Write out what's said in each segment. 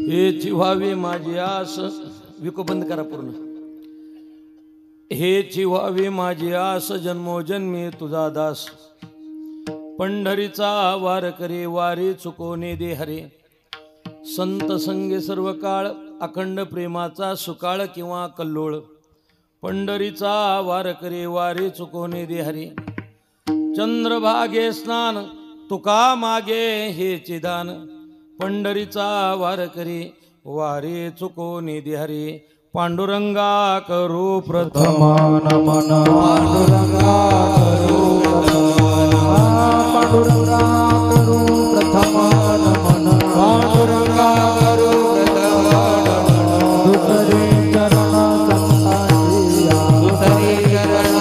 हेची व्हावी माझी आस, विको बंद करा पूर्ण. हेची व्हावी माझी आस, जन्मोजन्मी तुझा दास. पंढरीचा वार करे वारी चुकोने दे हरे. संत संगे सर्व काळ, अखंड प्रेमाचा सुकाळ किंवा कल्लोळ. पंढरीचा वार करे वारी चुकोने दे हरे. चंद्रभागे स्नान तुका मागे हेचे दान. पंढरीचा वार करे वारी चुकोने दे हरे. पांडुरंगा करू प्रथम नमन. पांडुरंगा करू पांडुरंगा करू प्रथम नमन. पांडुरंगा करू प्रथम नमन. दुसरे चरण संतांची दुसरे चरण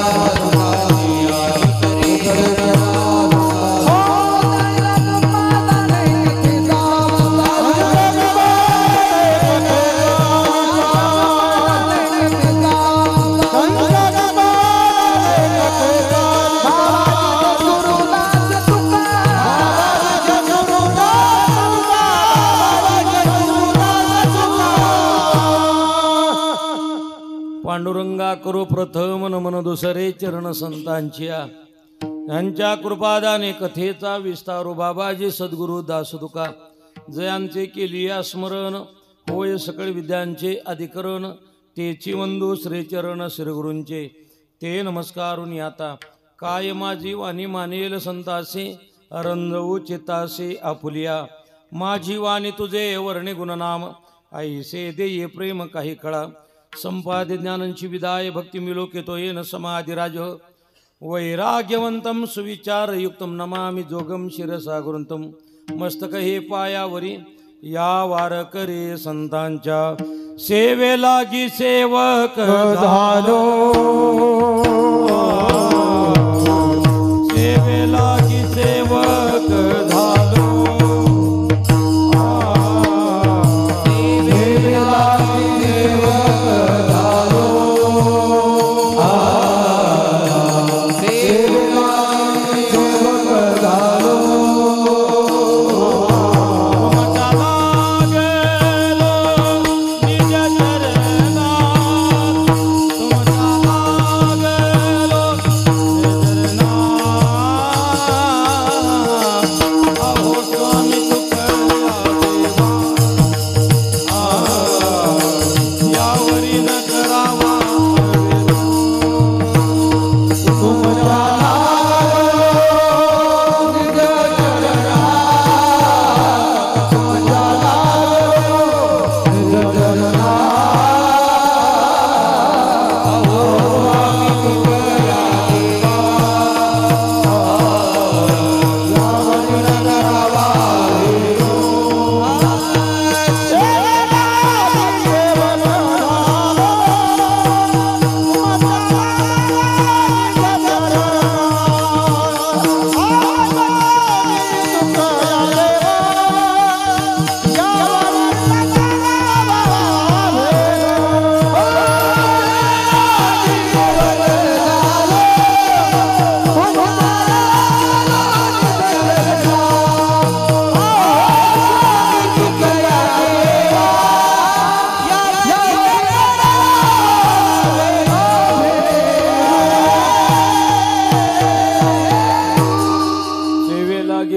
पांडुरंगा करू प्रथम नमन. दुसरे चरण संतांची यांच्या कृपादाने कथेचा विस्तारू. बाबाजी सद्गुरु दासदुका जयांचे केली स्मरण. होय सकळ विद्यांचे अधिकरण. तेची वंदू श्रीचरण श्रीगुरूंचे ते नमस्कारून आता. काय माझी वाणी मानेल संतासे, रंजवू चित्तासे आपुलिया. माझी वाणी तुझे वर्णे गुणनाम, ऐसे देये प्रेम काही कळा. संपादे ज्ञानांची विदाय, भक्ती मिलो केतो येन समाधिराज. वैराग्यवंतम सुविचारयुक्तम नमामि जोगम शिरसा गुरुंतम. मस्तक हे पायावरी या वारकरी संतांच्या. सेवे लागी सेवक झालो, सेवे लागी सेवक झालो. सेवे लागी सेवक झालो. सेवे लागी सेवक झालो.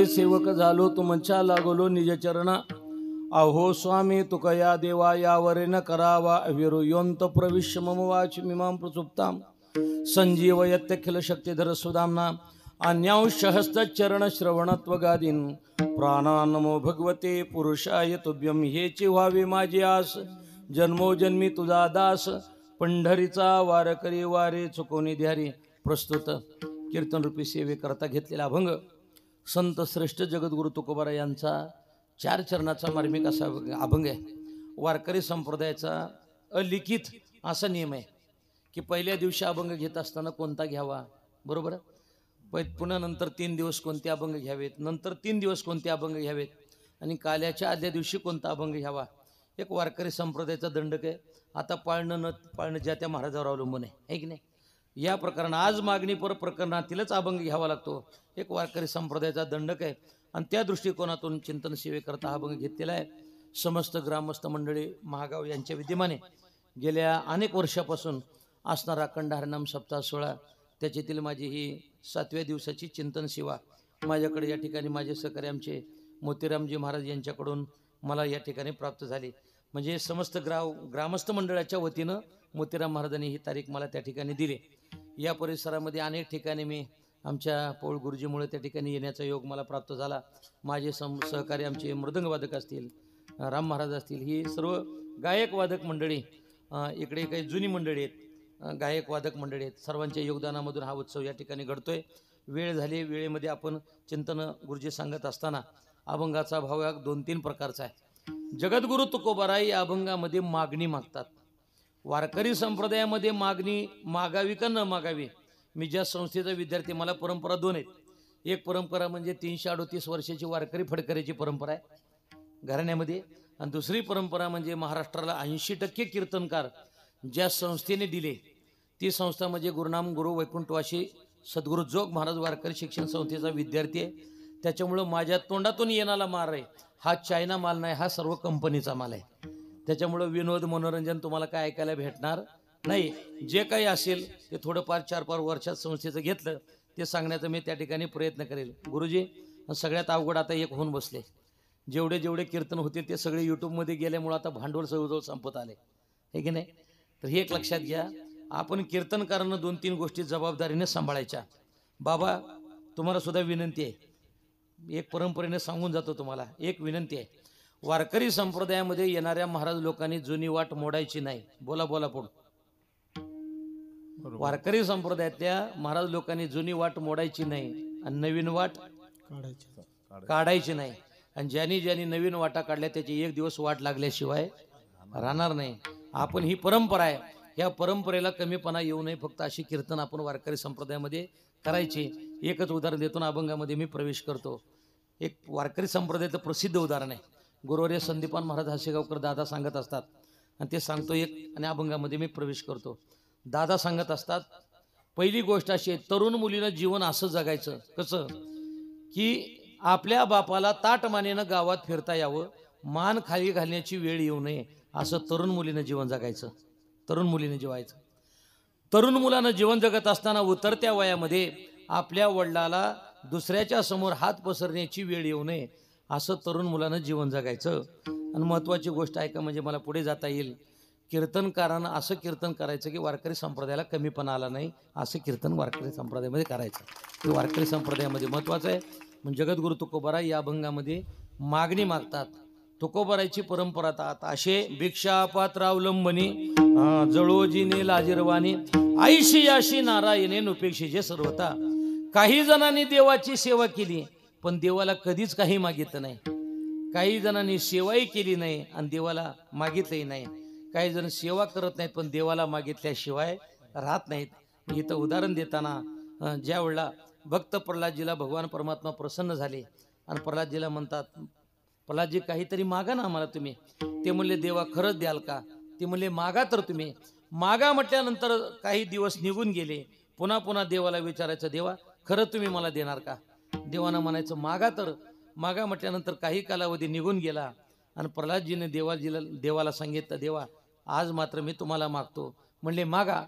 सेवक झालो तुमच्या लागलो निज चरणा. अहो स्वामी तुका या देवा यावरे न करावा. अविरो योंत प्रविश्य मम वाच मिमां प्रसुप्ताम. संजीव यत्यखिल शक्तिधर सुदाम्ना. अन्यांशहस्त चरण श्रवणत्वगादीन. प्राणा नमो भगवते पुरुषाय तुभ्यम. हेची व्हावी माझी आस, जन्मोजन्मी तुझा दास. पंढरीचा वारकरी वारे चुकोनी ध्यारी. प्रस्तुत कीर्तन रूपी सेवे करता घेतलेला अभंग संत श्रेष्ठ जगद्गुरु तुकोबारा यांचा 4 चरणाचा मार्मिक असा अभंग आहे. वारकरी संप्रदायाचा अलिखित असा नियम आहे की पहिल्या दिवशी अभंग घेत असताना कोणता घ्यावा, बरोबर. पुन्हा नंतर 3 दिवस कोणते अभंग घ्यावेत, नंतर 3 दिवस कोणते अभंग घ्यावेत आणि काल्याच्या आदल्या दिवशी कोणता अभंग घ्यावा. एक वारकरी संप्रदायाचा दंडक आहे. आता पाळणं न पाळणं ज्या त्या महाराजावर अवलंबून आहे की नाही. या प्रकरणात आज मागणी पर प्रकरणातीलच अभंग घ्यावा लागतो. एक वारकरी संप्रदायाचा दंडक आहे आणि त्या दृष्टिकोनातून चिंतन सेवेकरता हा अभंग घेतलेला आहे. समस्त ग्रामस्थ मंडळी महागाव यांच्या विद्यमाने गेल्या अनेक वर्षापासून असणारा अखंड हरिनाम सप्ताह सोहळा, त्याच्यातील माझी ही 7व्या दिवसाची चिंतन सेवा माझ्याकडे या ठिकाणी माझे सहकारी आमचे मोतीरामजी महाराज यांच्याकडून मला या ठिकाणी प्राप्त झाली. म्हणजे समस्त ग्रामस्थ मंडळाच्या वतीनं मोतीराम महाराजांनी ही तारीख मला त्या ठिकाणी दिली. या परिसरामध्ये अनेक ठिकाणी मी आमच्या पौळ गुरुजीमुळे त्या ठिकाणी येण्याचा योग मला प्राप्त झाला. माझे सहकारी आमचे मृदंगवादक असतील, राम महाराज असतील, ही सर्व गायक वादक मंडळी, इकडे काही जुनी मंडळी आहेत, गायक वादक मंडळी आहेत, सर्वांच्या योगदानामधून हा उत्सव या ठिकाणी घडतोय. वेळ झाली, वेळेमध्ये आपण चिंतन गुरुजी सांगत असताना अभंगाचा भाव हा 2-3 प्रकारचा आहे. जगद्गुरु तुकोबाराय या अभंगामध्ये मागणी मागतात. वारकरी संप्रदायामध्ये मागणी मागावी का न मागावी, मी ज्या संस्थेचा विद्यार्थी, मला परंपरा 2 आहेत. एक परंपरा म्हणजे 338 वर्षाची वारकरी फडकऱ्याची परंपरा आहे घराण्यामध्ये, आणि दुसरी परंपरा म्हणजे महाराष्ट्राला 80% कीर्तनकार ज्या संस्थेने दिले ती संस्था म्हणजे गुरुनाम गुरु वैकुंठवासी सद्गुरु जोग महाराज वारकरी शिक्षण संस्थेचा विद्यार्थी आहे. त्याच्यामुळं माझ्या तोंडातून येणारा माल आहे हा चायना माल नाही, हा सर्व कंपनीचा माल आहे. त्याच्यामुळं विनोद मनोरंजन तुम्हाला काय ऐकायला भेटणार नाही. जे काही असेल ते थोडंफार 4-5 वर्षात संस्थेचं घेतलं ते सांगण्याचा मी त्या ठिकाणी प्रयत्न करेल. गुरुजी, सगळ्यात अवघड आता एक होऊन बसले. जेवढे कीर्तन होते ते सगळे यूट्यूबमध्ये गेल्यामुळं आता भांडवल जवळजवळ संपत आले, हे की नाही. तर हे एक लक्षात घ्या, आपण कीर्तनकारांना 2-3 गोष्टी जबाबदारीने सांभाळायच्या. बाबा, तुम्हाला सुद्धा विनंती आहे, एक परंपरेने सांगून जातो तुम्हाला, एक विनंती आहे. वारकरी संप्रदायामध्ये येणाऱ्या महाराज लोकांनी जुनी वाट मोडायची नाही. बोला पुढं. वारकरी संप्रदायातल्या महाराज लोकांनी जुनी वाट मोडायची नाही आणि नवीन वाट काढायची नाही. आणि ज्यांनी नवीन वाटा काढल्या त्याची एक दिवस वाट लागल्याशिवाय राहणार नाही. आपण ही परंपरा आहे, या परंपरेला कमीपणा येऊ नये, फक्त अशी कीर्तन आपण वारकरी संप्रदायामध्ये करायची. एकच उदाहरण देतो ना, अभंगामध्ये मी प्रवेश करतो. एक वारकरी संप्रदायाचं प्रसिद्ध उदाहरण आहे. गुरुवर्य संदीपान महाराज हासेगावकर दादा सांगत असतात, आणि ते सांगतो एक, आणि अभंगामध्ये मी प्रवेश करतो. दादा सांगत असतात, पहिली गोष्ट अशी आहे, तरुण मुलीनं जीवन असं जगायचं कसं की आपल्या बापाला ताटमानेनं गावात फिरता यावं, मान खाली घालण्याची वेळ येऊ नये, असं तरुण मुलीनं जीवन जगायचं. तरुण मुलीनं जेवायचं. तरुण मुलानं जीवन जगत असताना उतरत्या वयामध्ये आपल्या वडिलाला दुसऱ्याच्या समोर हात पसरण्याची वेळ येऊ नये, असं तरुण मुलानं जीवन जगायचं. आणि महत्त्वाची गोष्ट आहे का, म्हणजे मला पुढे जाता येईल, कीर्तनकारानं असं कीर्तन करायचं की वारकरी संप्रदायाला कमीपणा आला नाही, असं कीर्तन वारकरी संप्रदायामध्ये करायचं. हे वारकरी संप्रदायामध्ये महत्त्वाचं आहे. म्हणजे जगद्गुरु तुकोबाराय या अभंगामध्ये मागणी मागतात. तुकोबारायची परंपरा आता असे, भिक्षा पात्रावलंबनी जळोजीने लाजिरवाणी, आईशी याशी नारायणे नुपेक्षेचे सर्वता. काही जणांनी देवाची सेवा केली पण देवाला कधीच काही मागितलं नाही. काही जणांनी सेवाही केली नाही आणि देवाला मागितलंही नाही. काही जण सेवा करत नाहीत पण देवाला मागितल्याशिवाय राहत नाहीत. इथं उदाहरण देताना ज्या वेळेला भक्त प्रल्हादजीला भगवान परमात्मा प्रसन्न झाले आणि प्रल्हादजीला म्हणतात, प्रल्हादजी काहीतरी मागा ना आम्हाला तुम्ही. ते म्हणले, देवा खरंच द्याल का? ते म्हणले, मागा तर तुम्ही. मागा म्हटल्यानंतर काही दिवस निघून गेले. पुन्हा देवाला विचारायचं, देवा खरं तुम्ही मला देणार का? देवानं म्हणायचं, मागा तर. मागा म्हटल्यानंतर काही कालावधी निघून गेला आणि प्रल्हादजीने देवाला सांगितलं, देवा आज मात्र मी तुम्हाला मागतो. म्हणले, मागा.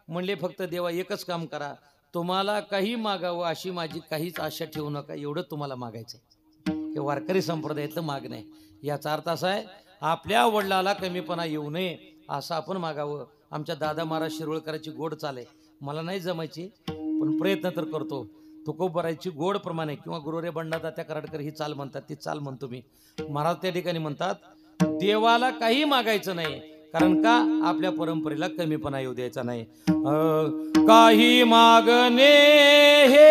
म्हणले, फक्त देवा एकच काम करा, तुम्हाला काही मागावं अशी माझी काहीच आशा ठेवू नका, एवढं तुम्हाला मागायचं. हे वारकरी संप्रदायातलं मागणं आहे. याचा अर्थ असा आहे, आपल्या वडिलाला कमीपणा येऊ नये असं आपण मागावं. आमच्या दादा महाराज शिरोळकरांची गोड चाल आहे, मला नाही जमायची पण प्रयत्न तर करतो. तुकोबारायची गोड प्रमाणे किंवा गुरुरे बंडादात्या कराडकर ही चाल म्हणतात, ती चाल म्हणतो मी. महाराज त्या ठिकाणी म्हणतात, देवाला काही मागायचं नाही, कारण का आपल्या परंपरेला कमीपणा येऊ द्यायचा नाही. काही मागणे हे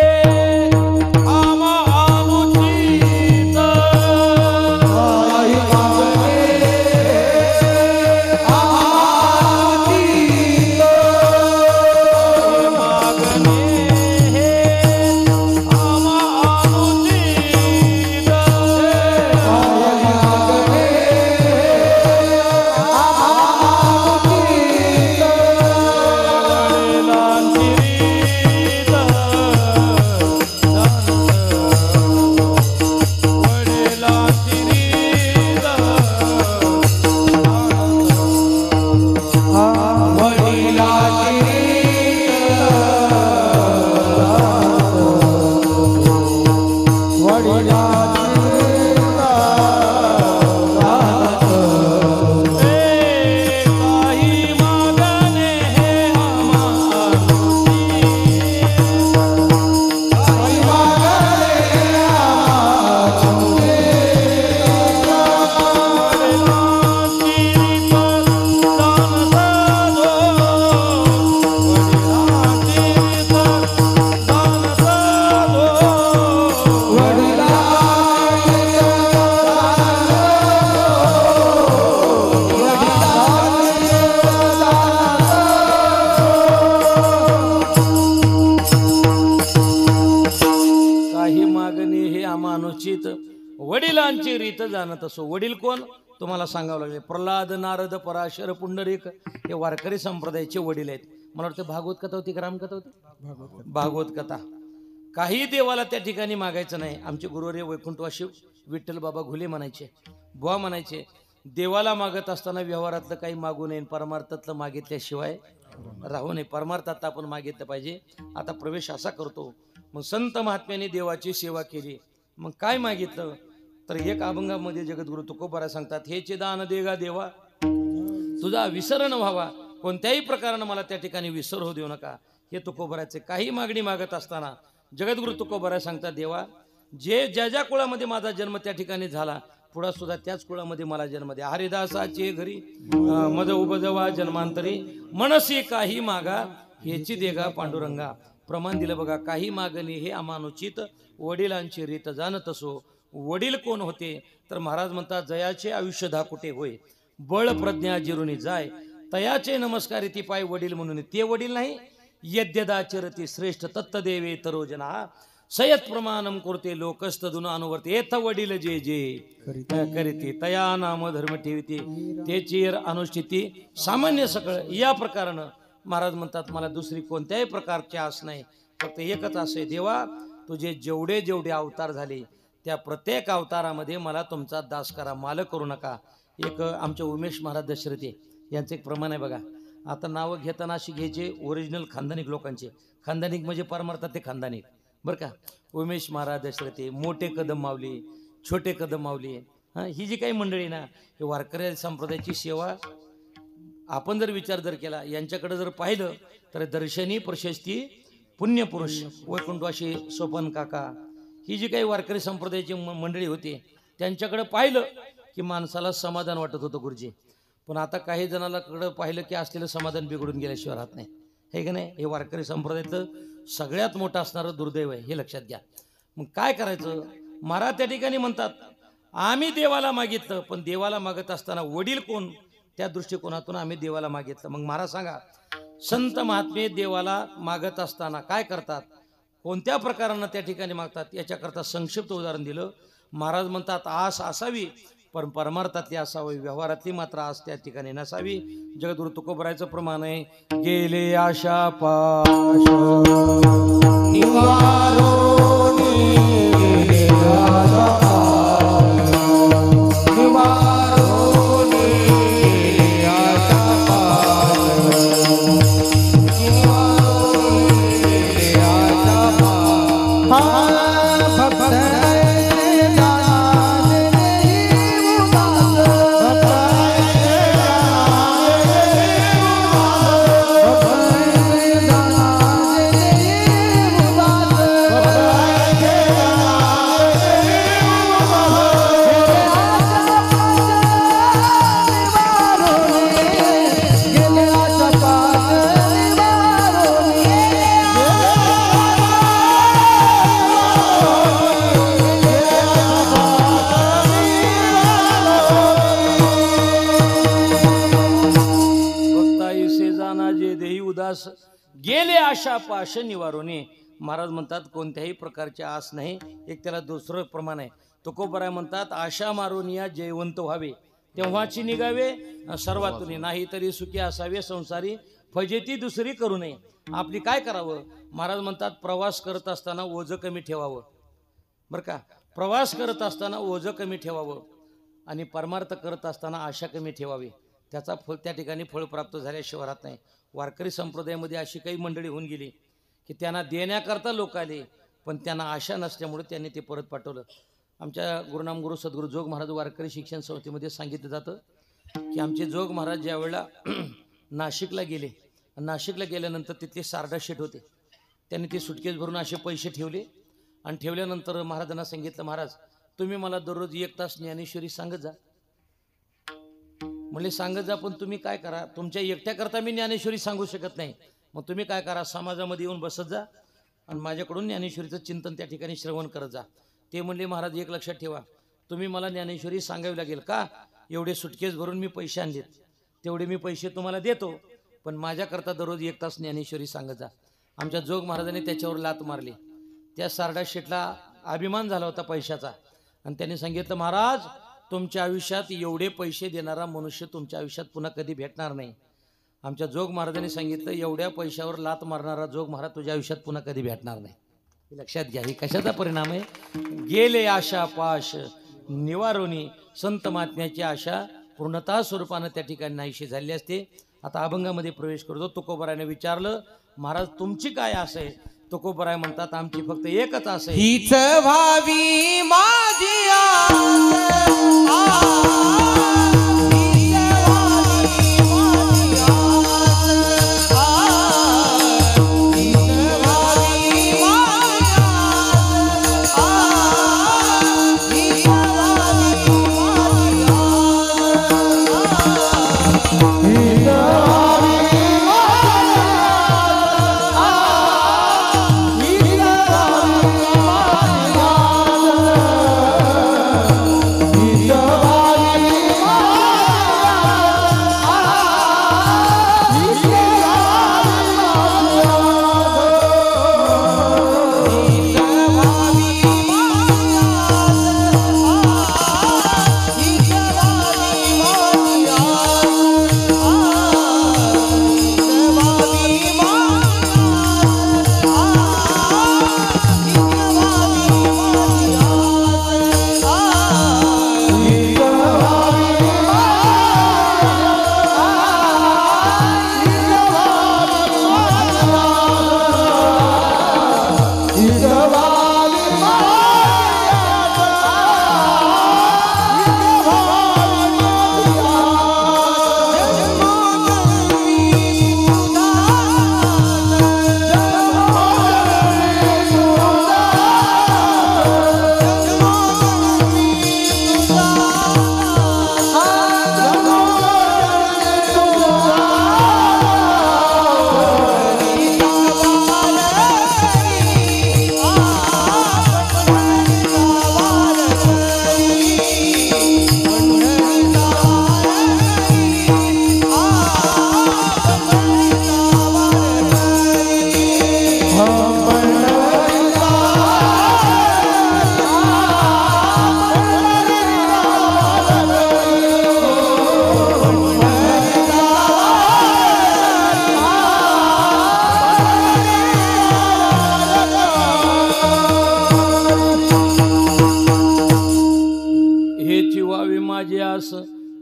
रीत जाणत असो. वडील कोण तुम्हाला सांगावं लागले. प्रल्हाद, नारद, पराशर, पुंडरीक हे वारकरी संप्रदायाचे वडील आहेत. मला वाटतं भागवत कथा होती का रामकथा होती? भागवत कथा. काही देवाला त्या ठिकाणी मागायचं नाही. आमचे गुरुवर्य वैकुंठवासी विठ्ठल बाबा घुले म्हणायचे, बुवा म्हणायचे, देवाला मागत असताना व्यवहारातलं काही मागू नये, परमार्थातलं मागितल्याशिवाय राहू नये. परमार्थात आपण मागितलं पाहिजे. आता प्रवेश असा करतो. मग संत महात्म्याने देवाची सेवा केली. मग काय मागितलं तर एक अभंगामध्ये जगद्गुरु तुकोबारा सांगतात, हेचे दान देगा देवा, तुझा विसर न व्हावा, कोणत्याही प्रकारानं मला त्या ठिकाणी विसर होऊ देऊ नका. हे तुकोबाराचे. काही मागणी मागत असताना जगद्गुरु तुकोबारा सांगतात, देवा जे ज्या ज्या कुळामध्ये माझा जन्म त्या ठिकाणी झाला, पुढा सुद्धा त्याच कुळामध्ये मला जन्म द्या. हरिदासाचे घरी मज उपजवा जन्मांतरी, मनसी काही मागा हेची देगा पांडुरंगा. प्रमाण दिलं बघा. काही मागणी हे अमानुचित वडिलांची रीत जाणत असो. वडील कोण होते तर महाराज म्हणतात, जयाचे आयुष्य धाकुटे होय, बळ प्रज्ञा जिरुनी जाय, तयाचे नमस्कार ती पाय वडील म्हणून. ते वडील नाही, यद्यदाचरती श्रेष्ठ तत्तदेवे तरोजना, सयत प्रमाणम करते लोकस्तदुन अनुवर्ते, येथ वडील जे जे करीते, तया नाम धर्म ठेवते, त्याची अनुष्ठिती सामान्य सकळ. या प्रकारानं महाराज म्हणतात, मला दुसरी कोणत्याही प्रकारची आस नाही, फक्त एकच आस आहे, देवा तुझे जेवढे जेवढे अवतार झाले त्या प्रत्येक अवतारामध्ये मला तुमचा दास करा, मालक करू नका. एक आमचे उमेश महाराज दशरथे यांचं एक प्रमाण आहे बघा. आता नावं घेताना अशी घ्यायचे ओरिजिनल खानदानिक लोकांचे. खानदानिक म्हणजे परमार्थात ते खानदानिक बरं का. उमेश महाराज दशरथे, मोठे कदम मावली, छोटे कदम मावली, ही जी काही मंडळी ना, हे वारकरी संप्रदायाची सेवा आपण जर विचार जर केला, यांच्याकडे जर पाहिलं तर दर्शनी प्रशस्ती पुण्यपुरुष वैकुंठवासी सोपन काका, ही जी काही वारकरी संप्रदायाची मंडळी होती, त्यांच्याकडे पाहिलं की माणसाला समाधान वाटत होतं गुरुजी. पण आता काही जणाला कडं पाहिलं की असलेलं समाधान बिघडून गेल्याशिवाय राहत नाही, हे का नाही. हे वारकरी संप्रदायाचं सगळ्यात मोठं असणारं दुर्दैव आहे, हे लक्षात घ्या. मग काय करायचं. महाराज त्या ठिकाणी म्हणतात, आम्ही देवाला मागितलं, पण देवाला मागत असताना वडील कोण त्या दृष्टिकोनातून आम्ही देवाला मागितलं. मग महाराज सांगा, संत महात्मे देवाला मागत असताना काय करतात, कोणत्या प्रकारानं त्या ठिकाणी मागतात, याच्याकरता संक्षिप्त उदाहरण दिलं. महाराज म्हणतात, आस असावी पण परमार्थातली असावी, व्यवहारातली मात्र आस त्या ठिकाणी नसावी. जगद्गुरु तुकोबारायचं प्रमाण आहे, गेले आशा पाश निवारो गेले आशा पाश निवारोने. महाराज म्हणतात, कोणत्याही प्रकारची आस नाही. एक त्याला दुसरं प्रमाण आहे. तुकोबाराय म्हणतात, आशा मारोनिया जयवंत व्हावे, तेव्हाची निघावे सर्वातून, नाही तरी सुखी असावे संसारी, फजेती दुसरी करू नये. आपली काय करावं. महाराज म्हणतात, प्रवास करत असताना ओझं कमी ठेवावं, बरं का. प्रवास करत असताना ओझं कमी ठेवावं आणि परमार्थ करत असताना आशा कमी ठेवावी. त्याचा फळ त्या ठिकाणी फळ प्राप्त झाल्याशिवाय राहत नाही. वारकरी संप्रदायामध्ये अशी काही मंडळी होऊन गेली की त्यांना देण्याकरता लोक आले, पण त्यांना आशा नसल्यामुळे त्यांनी ते परत पाठवलं. आमच्या गुरुनाम गुरु सद्गुरू जोग महाराज वारकरी शिक्षण संस्थेमध्ये सांगितलं जातं की आमचे जोग महाराज ज्या वेळेला नाशिकला गेले, नाशिकला गेल्यानंतर तिथले सारडा शेठ होते, त्यांनी ते सुटकेस भरून असे पैसे ठेवले आणि ठेवल्यानंतर महाराजांना सांगितलं, महाराज तुम्ही मला दररोज 1 तास ज्ञानेश्वरी सांगत जा. म्हणले सांगत जा, पण तुम्ही काय करा, तुमच्या एकट्याकरता मी ज्ञानेश्वरी सांगू शकत नाही, मग तुम्ही काय करा, समाजामध्ये येऊन बसत जा आणि माझ्याकडून ज्ञानेश्वरीचं चिंतन त्या ठिकाणी श्रवण करत जा. ते म्हणले, महाराज एक लक्षात ठेवा, तुम्ही मला ज्ञानेश्वरी सांगावी लागेल का, एवढे सुटकेस भरून मी पैसे आणलेत, तेवढे मी पैसे तुम्हाला देतो, पण माझ्याकरता दररोज 1 तास ज्ञानेश्वरी सांगत जा. आमच्या जोग महाराजांनी त्याच्यावर लात मारली. त्या सारडा शेठला अभिमान झाला होता पैशाचा आणि त्यांनी सांगितलं, महाराज तुमच्या आयुष्यात एवढे पैसे देणारा मनुष्य तुमच्या आयुष्यात पुन्हा कधी भेटणार नाही. आमच्या जोग महाराजांनी सांगितलं, एवढ्या पैशावर लात मारणारा जोग महाराज तुझ्या आयुष्यात पुन्हा कधी भेटणार नाही. लक्षात घ्या, ही कशाचा परिणाम आहे? गेले आशा पाश निवारोनी, संत महात्म्याची आशा पूर्णतः स्वरूपानं त्या ठिकाणी नाहीशी झाली असते. आता अभंगामध्ये प्रवेश करतो. तुकोबरायाने विचारलं, महाराज तुमची काय आस आहे? तुकोबराय म्हणतात, आमची फक्त एकच आस आहे, हीच व्हावी माझी आस.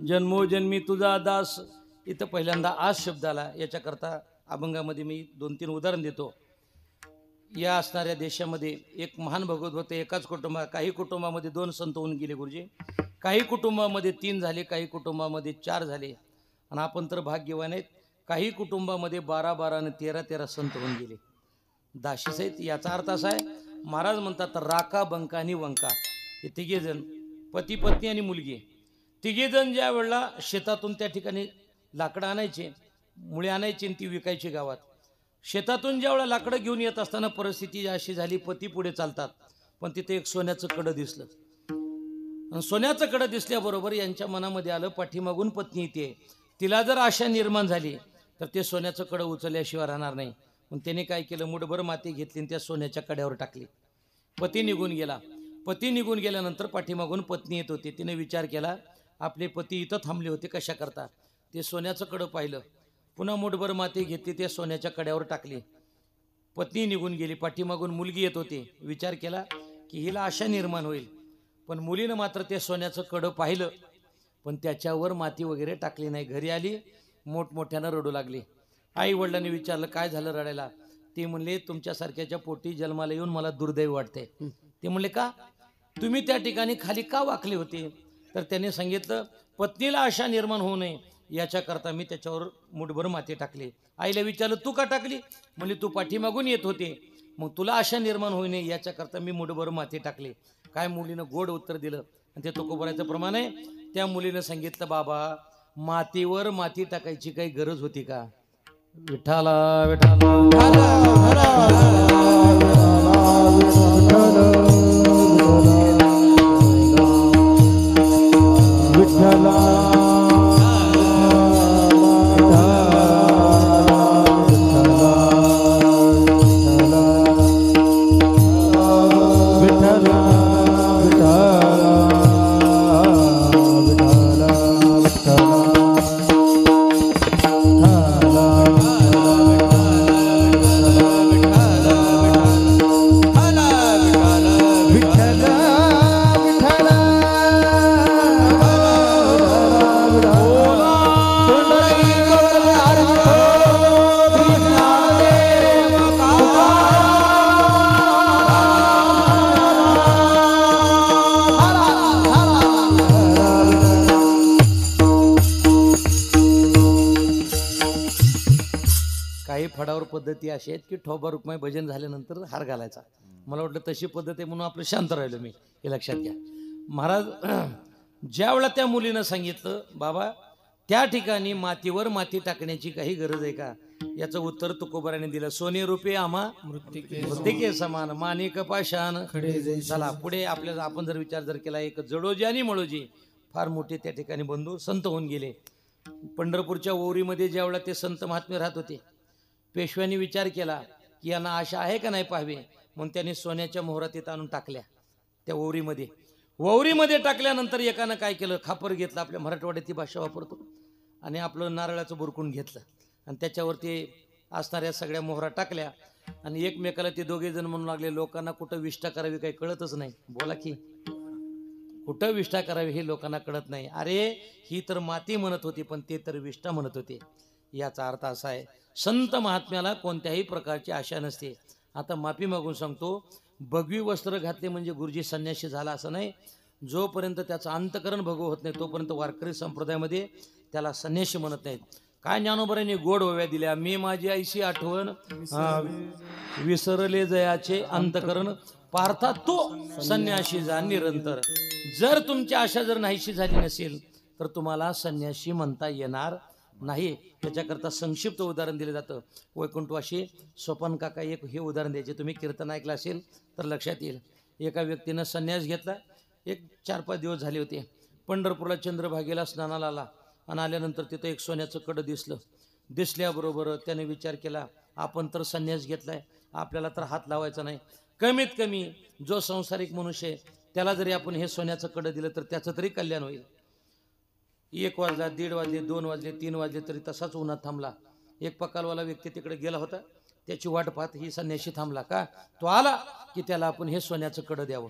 जन्मोजन्मी तुझा दास. इथं पहिल्यांदा आज शब्द आला. याच्याकरता अभंगामध्ये मी 2-3 उदाहरण देतो. या असणाऱ्या देशामध्ये एक महान भगवत होते. एकाच कुटुंबात, काही कुटुंबामध्ये 2 संत होऊन गेले गुरुजी, काही कुटुंबामध्ये 3 झाले, काही कुटुंबामध्ये 4 झाले, आणि आपण तर भाग्यवान आहेत, काही कुटुंबामध्ये 12-12 आणि 13-13 संत होऊन गेले. दाशीस आहेत. याचा अर्थ असा आहे, महाराज म्हणतात राका बंका आणि वंका हे तिघे जण, पती पत्नी आणि मुलगी, तिघे जण ज्या वेळेला शेतातून त्या ठिकाणी लाकडं आणायचे, मुळे आणायची आणि ती विकायची गावात. शेतातून ज्या वेळेला लाकडं घेऊन येत असताना परिस्थिती अशी झाली, पती पुढे चालतात, पण तिथे एक सोन्याचं कडं दिसलं. आणि सोन्याचं कडं दिसल्याबरोबर यांच्या मनामध्ये आलं, पाठीमागून पत्नी येते, तिला जर आशा निर्माण झाली तर ते सोन्याचं कडं उचलल्याशिवाय राहणार नाही. मग त्याने काय केलं, मुठभर माती घेतली आणि त्या सोन्याच्या कड्यावर टाकली. पती निघून गेला. पती निघून गेल्यानंतर पाठीमागून पत्नी येत होती. तिने विचार केला, आपले पती इथं थांबले होते कशा करता. ते सोन्याचं कडं पाहिलं, पुन्हा मुठभर माती घेतली, त्या सोन्याच्या कड्यावर टाकली. पत्नी निघून गेली. पाठीमागून मुलगी येत होती. विचार केला की हिला आशा निर्माण होईल, पण मुलीनं मात्र ते सोन्याचं कडं पाहिलं, पण त्याच्यावर माती वगैरे टाकली नाही. घरी आली, मोठमोठ्यानं रडू लागली. आई वडिलांनी विचारलं, काय झालं रडायला? ते म्हणले, तुमच्यासारख्याच्या पोटी जन्माला येऊन मला दुर्दैव वाटते. ते म्हणले, का? तुम्ही त्या ठिकाणी खाली का वाकले होते? तर त्याने सांगितलं, पत्नीला आशा निर्माण होऊ नये याच्याकरता मी त्याच्यावर मुठभर माती टाकली. आईला विचारलं, तू का टाकली? म्हणजे तू पाठीमागून येत होते, मग तुला आशा निर्माण होऊ नये याच्याकरता मी मुठभर माती टाकली. काय मुलीनं गोड उत्तर दिलं, आणि ते तुकोबराचं प्रमाण आहे. त्या मुलीनं सांगितलं, बाबा मातीवर माती टाकायची काही गरज होती का? विठाला काही फडावर पद्धती अशी आहेत की ठोबा रुक्माई भजन झाल्यानंतर हार घालायचा. मला वाटलं तशी पद्धत आहे म्हणून आपलं शांत राहिलो मी. हे लक्षात घ्या. महाराज ज्या वेळा त्या मुलीनं सांगितलं बाबा त्या ठिकाणी मातीवर माती टाकण्याची काही गरज आहे का, याचं उत्तर तुकोबाराने दिलं. सोने रुपये आम्हा मृत्तिके समान माणिक पाषाण खडे. चला पुढे आपल्याला आपण जर विचार जर केला, एक जडोजी आणि मळोजी फार मोठे त्या ठिकाणी बंधू संत होऊन गेले. पंढरपूरच्या ओवरीमध्ये ज्या वेळा ते संत महात्मे राहत होते, पेशव्यांनी विचार केला की यांना आशा आहे का नाही पाहावे, म्हणून त्यांनी सोन्याच्या मोहरात तिथं आणून टाकल्या त्या ओवरीमध्ये. ववरीमध्ये टाकल्यानंतर एकानं काय केलं, खापर घेतलं, आपल्या मराठवाड्यात ती भाषा वापरतो, आणि आपलं नारळाचं बुरकून घेतलं आणि त्याच्यावरती असणाऱ्या सगळ्या मोहरा टाकल्या आणि एकमेकाला ते दोघे जण म्हणू लागले, लोकांना कुठं विष्ठा करावी काही कळतच नाही. बोला की कुठं विष्ठा करावी हे लोकांना कळत नाही. अरे ही तर माती म्हणत होती पण ते तर विष्ठा म्हणत होते. याचा अर्थ असा आहे, संत महात्म्याला कोणत्याही प्रकारची आशा नसते. आता माफी मागून सांगतो, भगवी वस्त्र घातले म्हणजे गुरुजी संन्यासी झाला असं नाही. जोपर्यंत त्याचं अंतकरण भगव होत नाही तोपर्यंत वारकरी संप्रदायामध्ये त्याला संन्यासी म्हणत नाहीत. काय ज्ञानोबरांनी गोड ओव्या दिल्या, मी माझी आईशी आठवण विसरले जयाचे अंतकरण पार्था तो संन्याशी जा निरंतर. जर तुमची आशा जर नाहीशी झाली नसेल तर तुम्हाला संन्यासी म्हणता येणार नाही. त्याच्याकरता संक्षिप्त उदाहरण दिलं जातं. वैकुंठवाशी स्वपन काका एक हे उदाहरण द्यायचे, तुम्ही कीर्तन ऐकलं असेल तर लक्षात येईल. एका व्यक्तीनं संन्यास घेतला, एक 4-5 दिवस झाले होते. पंढरपूरला चंद्रभागेला स्नानाला आला आणि आल्यानंतर तिथं एक सोन्याचं कडं दिसलं. दिसल्याबरोबर त्याने विचार केला, आपण तर संन्यास घेतलाय, आपल्याला तर हात लावायचा नाही. कमीत कमी जो संसारिक मनुष्य आहे त्याला जरी आपण हे सोन्याचं कडं दिलं तर त्याचं तरी कल्याण होईल. 1 वाजला, 1:30 वाजले, 2 वाजले, 3 वाजले तरी तसाच उन्हात थांबला. एक पकालवाला व्यक्ती तिकडे गेला होता, त्याची वाट पाहत ही संन्याशी थांबला. का तो आला की त्याला आपण हे सोन्याचं कडं द्यावं.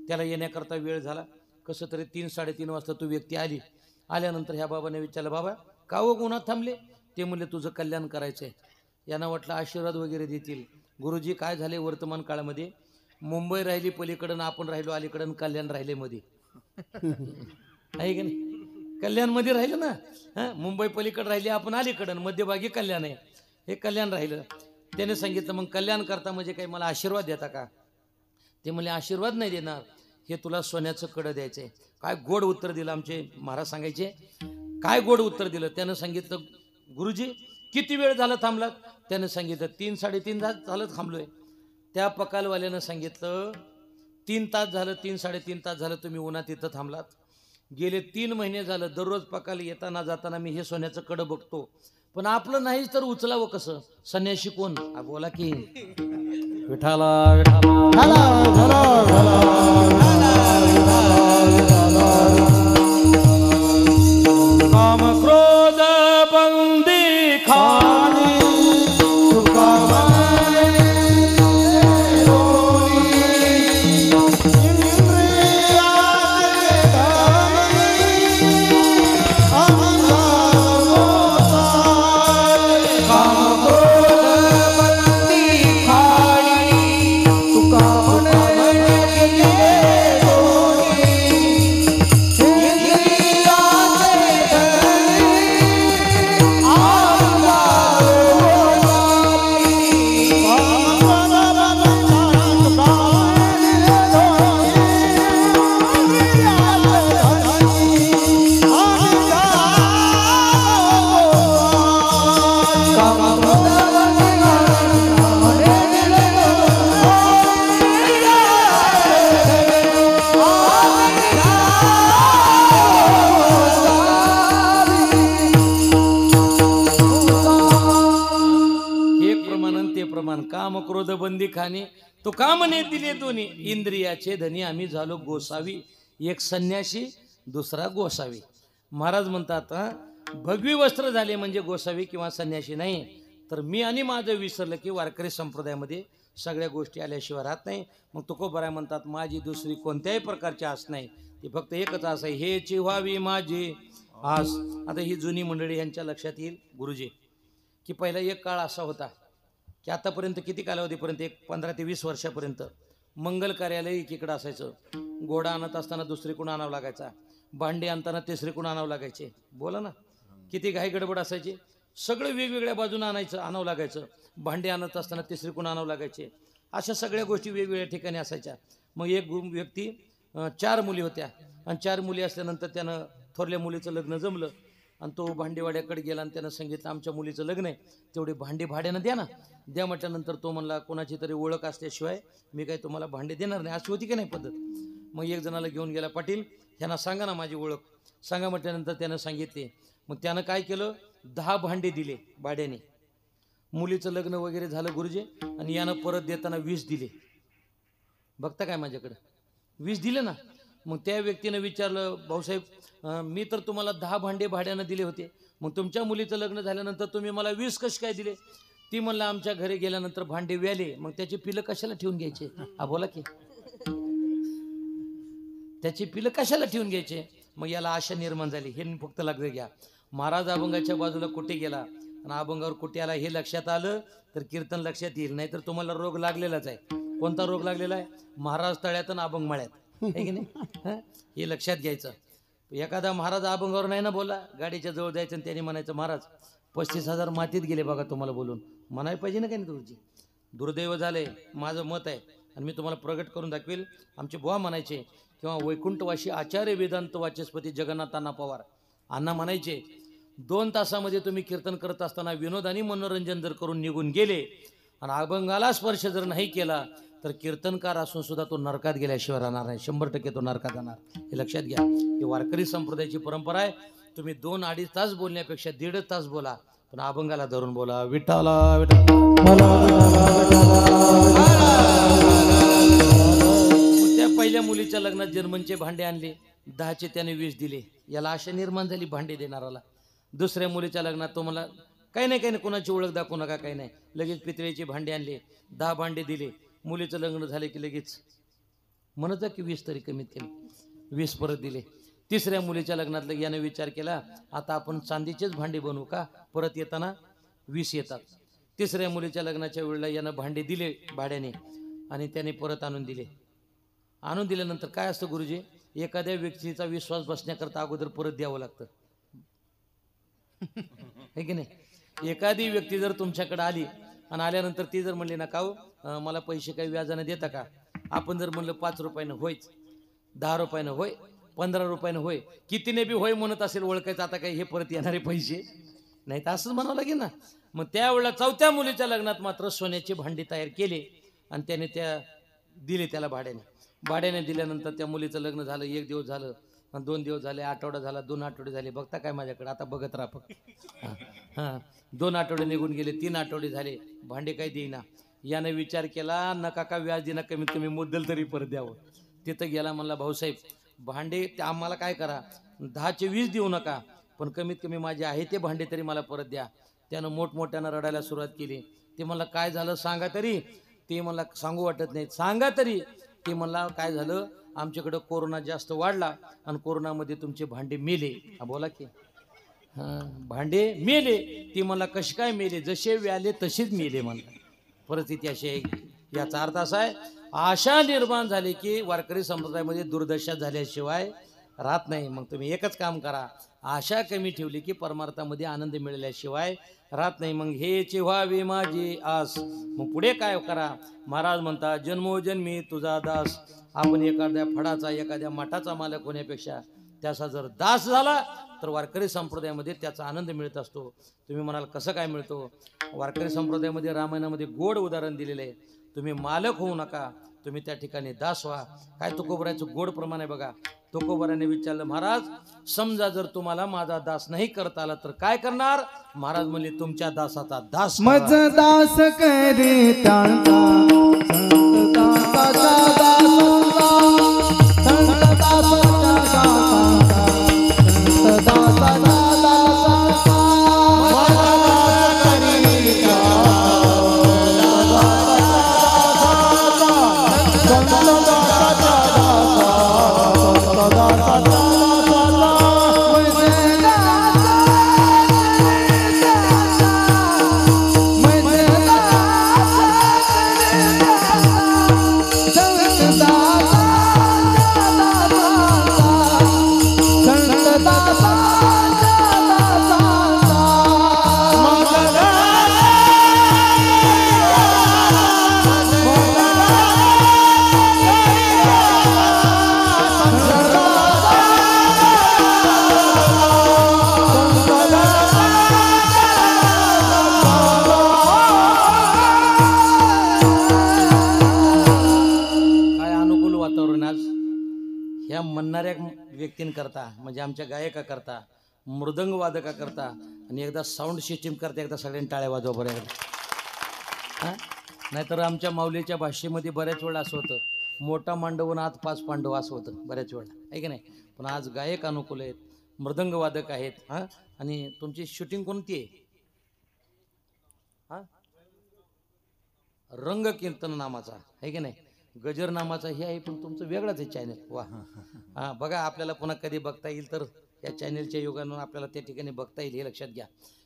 त्याला येण्याकरता वेळ झाला. कसं तरी 3-3:30 वाजता तो व्यक्ती आली. आल्यानंतर ह्या बाबाने विचारलं, बाबा का हो उन्हात थांबले? ते म्हणले तुझं कल्याण करायचंय. यांना वाटलं आशीर्वाद वगैरे देतील. गुरुजी काय झाले वर्तमान काळामध्ये, मुंबई राहिली पलीकडं, आपण राहिलो अलीकडं, कल्याण राहिले मध्ये. आहे की नाही? कल्याण मध्ये राहिलं ना. मुंबई पलीकडे राहिली, आपण अलीकडं, मध्यभागी कल्याण आहे. हे कल्याण राहिलं. त्याने सांगितलं, मग कल्याण करता म्हणजे काही मला आशीर्वाद देता का? ते म्हणले आशीर्वाद नाही देणार, हे तुला सोन्याचं कडं द्यायचंय. काय गोड उत्तर दिलं आमचे महाराज सांगायचे. काय गोड उत्तर दिलं. त्यानं सांगितलं, गुरुजी किती वेळ झाला थांबलात? त्यानं सांगितलं 3-3:30 झालं थांबलोय. त्या पकालवाल्यानं सांगितलं 3 तास झालं, 3-3:30 तास झालं तुम्ही उन्हात इथं थांबलात. गेले 3 महिने झालं दररोज पकाल येताना जाताना मी हे सोन्याचं कडं बघतो, पण आपलं नाहीच तर उचलावं कसं? संन्यासी कोण? बोला की विठाला काम क्रोध बंदी खानी काम क्रोध बंदी खाणे तो कामने दिले दोन्ही इंद्रियाचे धनी आम्ही झालो गोसावी. एक संन्यासी दुसरा गोसावी. महाराज म्हणतात भगवी वस्त्र झाले म्हणजे गोसावी किंवा संन्यासी नाही. तर मी आणि माझं विसरलं की वारकरी संप्रदायामध्ये सगळ्या गोष्टी आल्याशिवाय राहत नाही. मग तुकोबाराय म्हणतात माझी दुसरी कोणत्याही प्रकारची आस नाही, ती फक्त एकच आस आहे, हेची व्हावी माझी आस. आता ही जुनी मंडळी यांच्या लक्षात येईल गुरुजी की पहिला एक काळ असा होता की आतापर्यंत किती कालावधीपर्यंत एक 15 ते 20 वर्षापर्यंत मंगल कार्यालय एकीकडे असायचं. घोडा आणत असताना दुसरीकडून आणावं लागायचा, भांडी आणताना तिसरीकडून आणावं लागायचे. बोला ना, किती घाई गडबड असायची. सगळं वेगवेगळ्या बाजूने आणावं लागायचं. भांडे आणत असताना तिसरी कोण आणावं लागायचे. अशा सगळ्या गोष्टी वेगवेगळ्या ठिकाणी असायच्या. मग एक व्यक्ती 4 मुली होत्या आणि 4 मुली असल्यानंतर त्यानं थोरल्या मुलीचं लग्न जमलं आणि तो भांडेवाड्याकडे गेला आणि त्यानं सांगितलं आमच्या मुलीचं लग्न आहे, तेवढे भांडे भाड्यानं द्या ना. द्या म्हटल्यानंतर तो म्हणला कोणाची तरी ओळख असल्याशिवाय मी काही तुम्हाला भांडे देणार नाही. अशी होती की नाही पद्धत. मग एक जणाला घेऊन गेला, पाटील ह्यांना सांगा ना माझी ओळख सांगा म्हटल्यानंतर त्यानं सांगितले. मग त्यानं काय केलं, 10 भांडे दिले भाड्याने. मुलीचं लग्न वगैरे झालं गुरुजी आणि यानं परत देताना 20 दिले. बघता काय माझ्याकडं 20 दिले ना. मग त्या व्यक्तीनं विचारलं, भाऊसाहेब मी तर तुम्हाला 10 भांडे भाड्यानं दिले होते, मग तुमच्या मुलीचं लग्न झाल्यानंतर तुम्ही मला 20 कसे काय दिले. ती म्हणलं आमच्या घरी गेल्यानंतर भांडे व्याले, मग त्याची पिलं कशाला ठेवून घ्यायचे. हा बोला की त्याची पिलं कशाला ठेवून घ्यायचे. मग याला आशा निर्माण झाली. हे फक्त लक्षात घ्या, महाराज अभंगाच्या बाजूला कुठे गेला आणि अभंगावर कुठे आला हे लक्षात आलं तर कीर्तन लक्षात येईल. नाही तर तुम्हाला रोग लागलेलाच आहे. कोणता रोग लागलेला आहे, महाराज तळ्यात आणि अभंग मळ्यात आहे की नाही. हे लक्षात घ्यायचं. एखादा महाराज अभंगावर नाही ना बोला, गाडीच्या जवळ जायचं आणि त्याने म्हणायचं महाराज 35,000 मातीत गेले बघा तुम्हाला बोलून. म्हणायला पाहिजे ना काही नाही. तुझी दुर्दैव झाले, माझं मत आहे आणि मी तुम्हाला प्रगट करून दाखवेल. आमचे बुवा म्हणायचे किंवा वैकुंठवासी आचार्य वेदांत वाचस्पती जगन्नाथ अण्णा पवार अण्णा म्हणायचे 2 तासामध्ये तुम्ही कीर्तन करत असताना विनोद आणि मनोरंजन जर करून निघून गेले आणि अभंगाला स्पर्श जर नाही केला तर कीर्तनकार असून सुद्धा तो नरकात गेल्याशिवाय राहणार नाही. 100% तो नरकात जाणार. हे लक्षात घ्या. ही वारकरी संप्रदायाची परंपरा आहे. तुम्ही 2-2.5 तास बोलण्यापेक्षा 1.5 तास बोला, पण अभंगाला धरून बोला. विठ्ठला त्या पहिल्या मुलीच्या लग्नात जर्मनचे भांडे आणले, 10चे त्याने 20 दिले. याला आशा निर्माण झाली भांडे देणाराला. दुसऱ्या मुलीच्या लग्नात तो मला काही नाही कोणाची ओळख दाखवू नका, काही नाही. लगेच पितळेचे भांडे आणले, 10 भांडे दिले. मुलीचं लग्न झाले की लगेच म्हणत की 20 तरी कमीत कमी 20 परत दिले. तिसऱ्या मुलीच्या लग्नात यानं विचार केला आता आपण चांदीचेच भांडे बनवू का, परत येताना 20 येतात. तिसऱ्या मुलीच्या लग्नाच्या वेळेला यानं भांडे दिले भाड्याने आणि त्याने परत आणून दिले. आणून दिल्यानंतर काय असतं गुरुजी, एखाद्या व्यक्तीचा विश्वास बसण्याकरता अगोदर परत द्यावं लागतं है की नाही. एखादी व्यक्ती जर तुमच्याकडे आली आणि आल्यानंतर ती जर म्हणली ना काऊ मला पैसे काही व्याजाने देता का, आपण जर म्हणलं 5 रुपयानं होयच, 10 रुपयानं होय, 15 रुपयानं होय, कितीने बी होय म्हणत असेल ओळखायचं आता काही हे परत येणारे पैसे नाही तर असंच म्हणावं लागेल ना. मग त्यावेळेला 4थ्या मुलीच्या लग्नात मात्र सोन्याची भांडी तयार केले आणि त्याने दिले त्याला भाड्याने दिल्यानंतर त्या मुलीचं लग्न झालं. 1 दिवस झालं, 2 दिवस झाले, आठवडा झाला, 2 आठवडे झाले. बघता काय माझ्याकडे आता बघत राहा फक्त. हां 2 आठवडे निघून गेले, 3 आठवडे झाले, भांडे काही देईना. यानं विचार केला नका का व्याज देणं, कमीत कमी मुद्दल तरी परत द्यावं. तिथं गेला म्हणला भाऊसाहेब भांडे ते आम्हाला काय करा 10चे 20 देऊ नका, पण कमीत कमी माझे आहे ते भांडे तरी मला परत द्या. त्यानं मोठमोठ्यानं रडायला सुरुवात केली. ते म्हणला काय झालं सांगा तरी. ते मला सांगू वाटत नाही, सांगा तरी. ते म्हणला काय झालं आमच्याकडं कोरोना जास्त वाढला आणि कोरोनामध्ये तुमचे भांडे मेले. बोला की भांडे मेले. ती मला कसे काय मेले, जसे व्याले तसेच मेले म्हणला. परिस्थिती अशी आहे. याचा अर्थ असा आहे आशा निर्माण झाली की वारकरी संप्रदायामध्ये दुर्दशा झाल्याशिवाय राहत नाही. मग तुम्ही एकच काम करा, आशा कमी ठेवली की परमार्थामध्ये आनंद मिळाल्याशिवाय राहत नाही. मग हेची व्हावी माझी आस. मग पुढे काय करा, महाराज म्हणतात जन्मोजन्मी तुझा दास. आपण एखाद्या फडाचा एखाद्या मठाचा मालक होण्यापेक्षा त्याचा जर दास झाला तर वारकरी संप्रदायामध्ये त्याचा आनंद मिळत असतो. तुम्ही म्हणाल कसं काय मिळतो, वारकरी संप्रदायामध्ये रामायणामध्ये गोड उदाहरण दिलेलं आहे. तुम्ही मालक होऊ नका, तुम्ही त्या ठिकाणी दास व्हा. काय तुकोबराचं गोड प्रमाण आहे बघा. तुकोबराने विचारलं महाराज समजा जर तुम्हाला माझा दास नाही करता आला तर काय करणार. महाराज म्हणले तुमच्या दासाचा दास मज दास करे त्यांचा म्हणणाऱ्या व्यक्तींकरता म्हणजे आमच्या गायकाकरता, मृदंग वादकाकरता आणि एकदा साऊंड सिस्टीम करता एकदा सगळ्यांनी टाळ्या वाजवा बरं एकदा. हां, नाहीतर आमच्या माऊलीच्या भाषेमध्ये बऱ्याच वेळा असं होतं, मोठा मांडव आत 5 पांडव असं होतं बऱ्याच वेळा, आहे की नाही. पण आज गायक अनुकूल आहेत, मृदंग वादक आहेत. हां, आणि तुमची शूटिंग कोणती आहे? हां, रंग कीर्तन नामाचा आहे की नाही, गजर नामाचा हे आहे, पण तुमचं वेगळंच आहे चॅनल. वा, हां, बघा आपल्याला पुन्हा कधी बघता येईल तर या चॅनलच्या योगानं आपल्याला त्या ठिकाणी बघता येईल, हे लक्षात घ्या.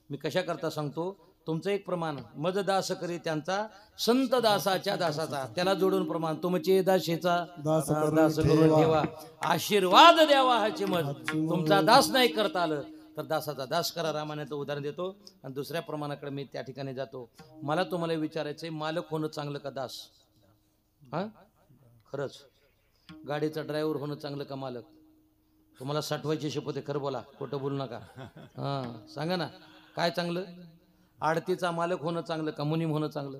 मी कशा करता सांगतो, तुमचं एक प्रमाण मज दास करी त्यांचा संत दासाच्या दासाचा, त्याला जोडून प्रमाण तुमचे दासेचा दास करून ठेवा, आशीर्वाद द्यावा हाचे मज. तुमचा दास नाही करता आलं तर दासाचा दास करा. रामायणाचं उदाहरण देतो आणि दुसऱ्या प्रमाणाकडे मी त्या ठिकाणी जातो. मला तुम्हाला विचारायचंय, मालक होणं चांगलं का दास? हां, खरंच गाडीचा ड्रायव्हर होणं चांगलं का मालक? तुम्हाला साठवायची शपथ आहे, खरं बोला, खोटं बोलू नका. हां, सांगा ना काय चांगलं? आडतीचा मालक होणं चांगलं का मुनीम होणं चांगलं?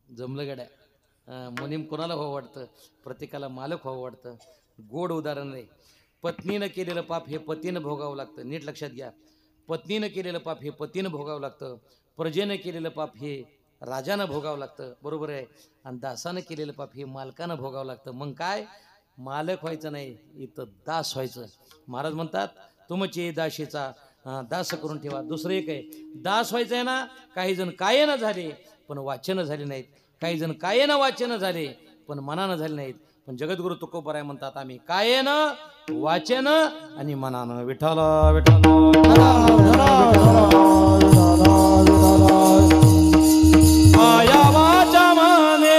जमलं गड्या. मुनीम कोणाला व्हावं वाटतं? प्रत्येकाला मालक व्हावं वाटतं. गोड उदाहरण आहे. पत्नीनं केलेलं पाप हे पतीनं भोगावं लागतं. नीट लक्षात घ्या, पत्नीनं केलेलं पाप हे पतीनं भोगावं लागतं. प्रजेनं केलेलं पाप हे राजानं भोगावं लागतं, बरोबर आहे. आणि दासानं केलेलं पाप हे मालकानं भोगावं लागतं. मग काय, मालक व्हायचं नाही, इथं दास व्हायचं. महाराज म्हणतात तुमचे दाशीचा दास करून ठेवा. दुसरं एक आहे, दास व्हायचं आहे ना. काही जण कायेनं झाले पण वाचन झाले नाहीत, काही जण कायेनं वाचन झाले पण मनानं झाले नाहीत. पण जगद्गुरु तुकोबराय म्हणतात आम्ही कायेनं, वाचन आणि मनानं. विठ्ठल विठ्ठल आया वाचा माने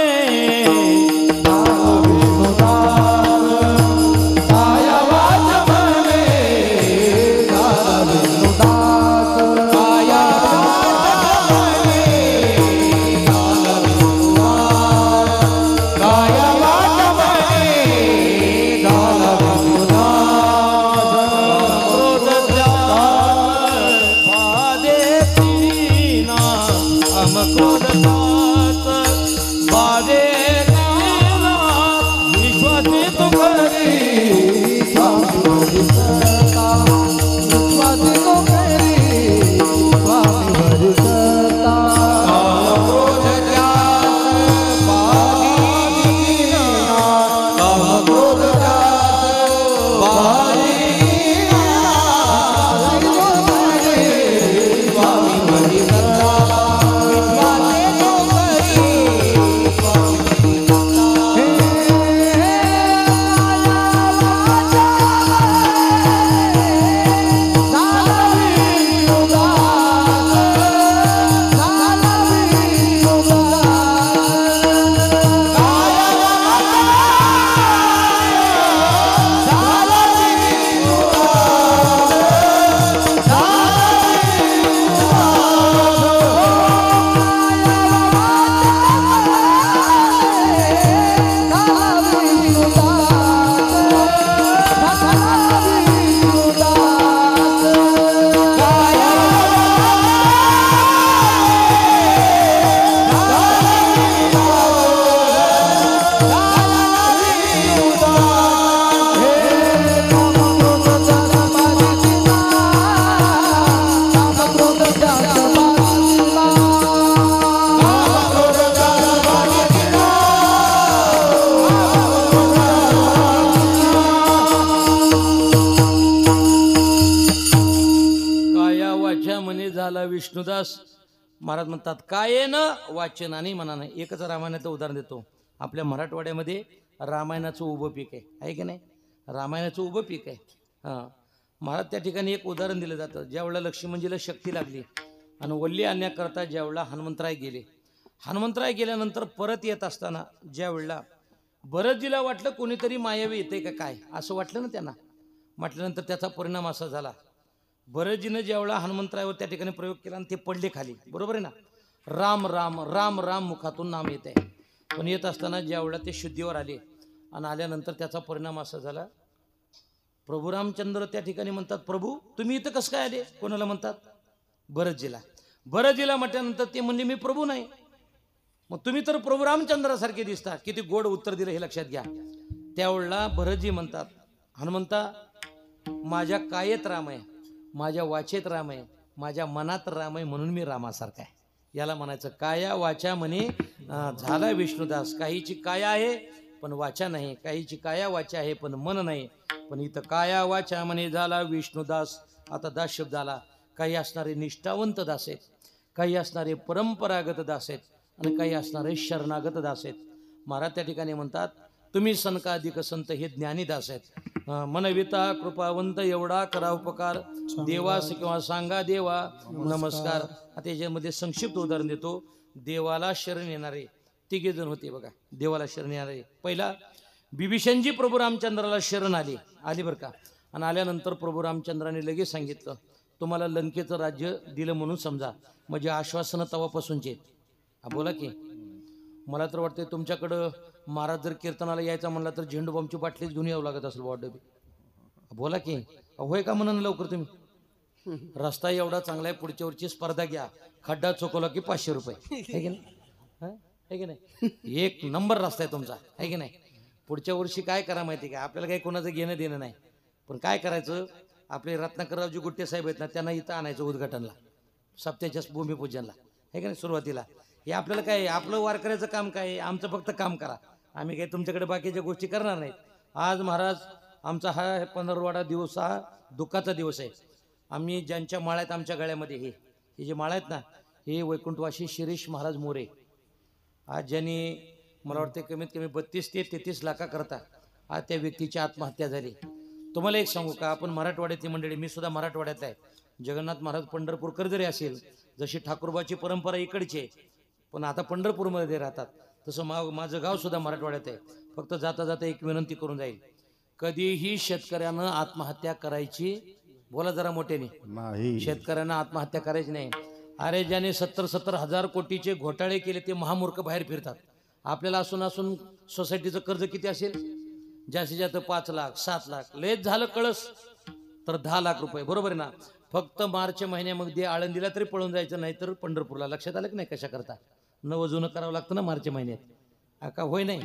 विष्णुदास महाराज म्हणतात कायेनं, वाचन आणि मनानं. एकच रामायणाचं उदाहरण देतो. आपल्या मराठवाड्यामध्ये रामायणाचं उभं पीक आहे की नाही? रामायणाचं उभं पीक आहे. हां, महाराज त्या ठिकाणी एक उदाहरण दिलं जातं. ज्यावेळेला लक्ष्मणजीला शक्ती लागली आणि वल्ली आणण्याकरता ज्यावेळेला हनुमंतराय गेले, हनुमंतराय गेल्यानंतर परत येत असताना ज्यावेळेला भरतजीला वाटलं कोणीतरी मायावी येते का काय, असं वाटलं ना त्यांना. म्हटल्यानंतर त्याचा परिणाम असा झाला, भरतजीनं ज्यावेळेला हनुमंतरायावर त्या ठिकाणी प्रयोग केला आणि ते पडले खाली, बरोबर आहे ना. राम राम राम राम मुखातून नाम येत आहे. पण येत असताना ज्यावेळेला ते शुद्धीवर आले आणि आल्यानंतर त्याचा परिणाम असा झाला, प्रभू रामचंद्र त्या ठिकाणी म्हणतात, प्रभू तुम्ही इथं कसं काय आले? कोणाला म्हणतात? भरतजीला. भरतजीला म्हटल्यानंतर ते म्हणले मी प्रभू नाही. मग तुम्ही तर प्रभू रामचंद्रासारखे दिसता. किती गोड उत्तर दिलं हे लक्षात घ्या. त्यावेळेला भरतजी म्हणतात, हनुमंता माझ्या कायेत राम आहे, माझ्या वाचेत राम आहे, माझ्या मनात राम आहे, म्हणून मी रामासारखा आहे. याला म्हणायचं काया वाचा म्हणे झाला विष्णुदास. काहीची काया आहे पण वाचा नाही, काहीची काया वाचा आहे पण मन नाही. पण इथं काया वाचा म्हणे झाला विष्णुदास. आता दास शब्द आला. काही असणारे निष्ठावंत दास आहेत, काही असणारे परंपरागत दास आहेत आणि काही असणारे शरणागत दास आहेत. महाराज त्या ठिकाणी म्हणतात, तुम्ही सनकाधिक संत हे ज्ञानी दास आहेत. मनविता कृपावंत एवढा करा उपकार, देवास किंवा सांगा देवा नमस्कार. आता याच्यामध्ये संक्षिप्त उदाहरण देतो. देवाला शरण येणारे तिघे जण होते बघा. देवाला शरण येणारे, पहिला बिभीषणजी प्रभू रामचंद्राला शरण आली बरं का. आणि आल्यानंतर प्रभू रामचंद्राने लगेच सांगितलं, तुम्हाला लंकेचं राज्य दिलं म्हणून समजा. म्हणजे आश्वासनं तवापासूनचे. बोला की. मला तर वाटतं तुमच्याकडं महाराज जर कीर्तनाला यायचा म्हणला तर झेंडू बॉम्बची बाटलीच घेऊन यावं लागत असेल डबे. बोला की होय का म्हणून लवकर तुम्ही. रस्ता एवढा चांगला आहे, पुढच्या वरची स्पर्धा घ्या, खड्डा चुकवला की 500 रुपये. आहे की नाही? आहे की नाही? एक नंबर रस्ता आहे तुमचा. आहे की नाही? पुढच्या वर्षी काय करा माहिती का, आपल्याला काही कोणाचं घेणं देणं नाही, पण काय करायचं, आपले रत्नाकररावजी गुट्टे साहेब आहेत ना, त्यांना इथं आणायचं उद्घाटनला, सप्त्याच्या भूमिपूजनला. आहे का नाही? सुरुवातीला हे आपल्याला काय, आपलं वारकऱ्याचं काम काय आहे, आमचं फक्त काम करा. आम्ही काही तुमच्याकडे बाकीच्या गोष्टी करणार नाहीत. आज महाराज आमचा हा 15वाडा दिवस, हा दुःखाचा दिवस आहे. आम्ही ज्यांच्या माळा आहेत आमच्या गळ्यामध्ये, हे जे माळा आहेत ना, हे वैकुंठवासी शिरीष महाराज मोरे. आज ज्यांनी मला वाटते कमीत कमी 32 ते 33 लाखाकरता आज त्या व्यक्तीची आत्महत्या झाली. तुम्हाला एक सांगू का, आपण मराठवाड्यातली मंडळी, मी सुद्धा मराठवाड्यातला आहे. जगन्नाथ महाराज पंढरपूरकर जरी असेल, जशी ठाकूरबाची परंपरा इकडची आहे, पण आता पंढरपूरमध्ये राहतात, तसं माझं गाव सुद्धा मराठवाड्यात आहे. फक्त जाता जाता एक विनंती करून जाईल, कधीही शेतकऱ्यानं आत्महत्या करायची, बोला जरा मोठ्याने, नाही, शेतकऱ्यांना आत्महत्या करायची नाही. अरे ज्याने 70 हजार कोटीचे घोटाळे केले ते महामूर्ख बाहेर फिरतात. आपल्याला असून सोसायटीचं कर्ज किती असेल, जास्तीत जास्त 5 लाख 7 लाख, लेच झालं कळस तर 10 लाख रुपये. बरोबर आहे ना? फक्त मार्च महिन्यामध्ये आळंदीला तरी पळून जायचं, नाही तर पंढरपूरला. लक्षात आलं की नाही कशा करता? नवं जुनं करावं लागतं ना मार्च महिन्यात, का होय नाही?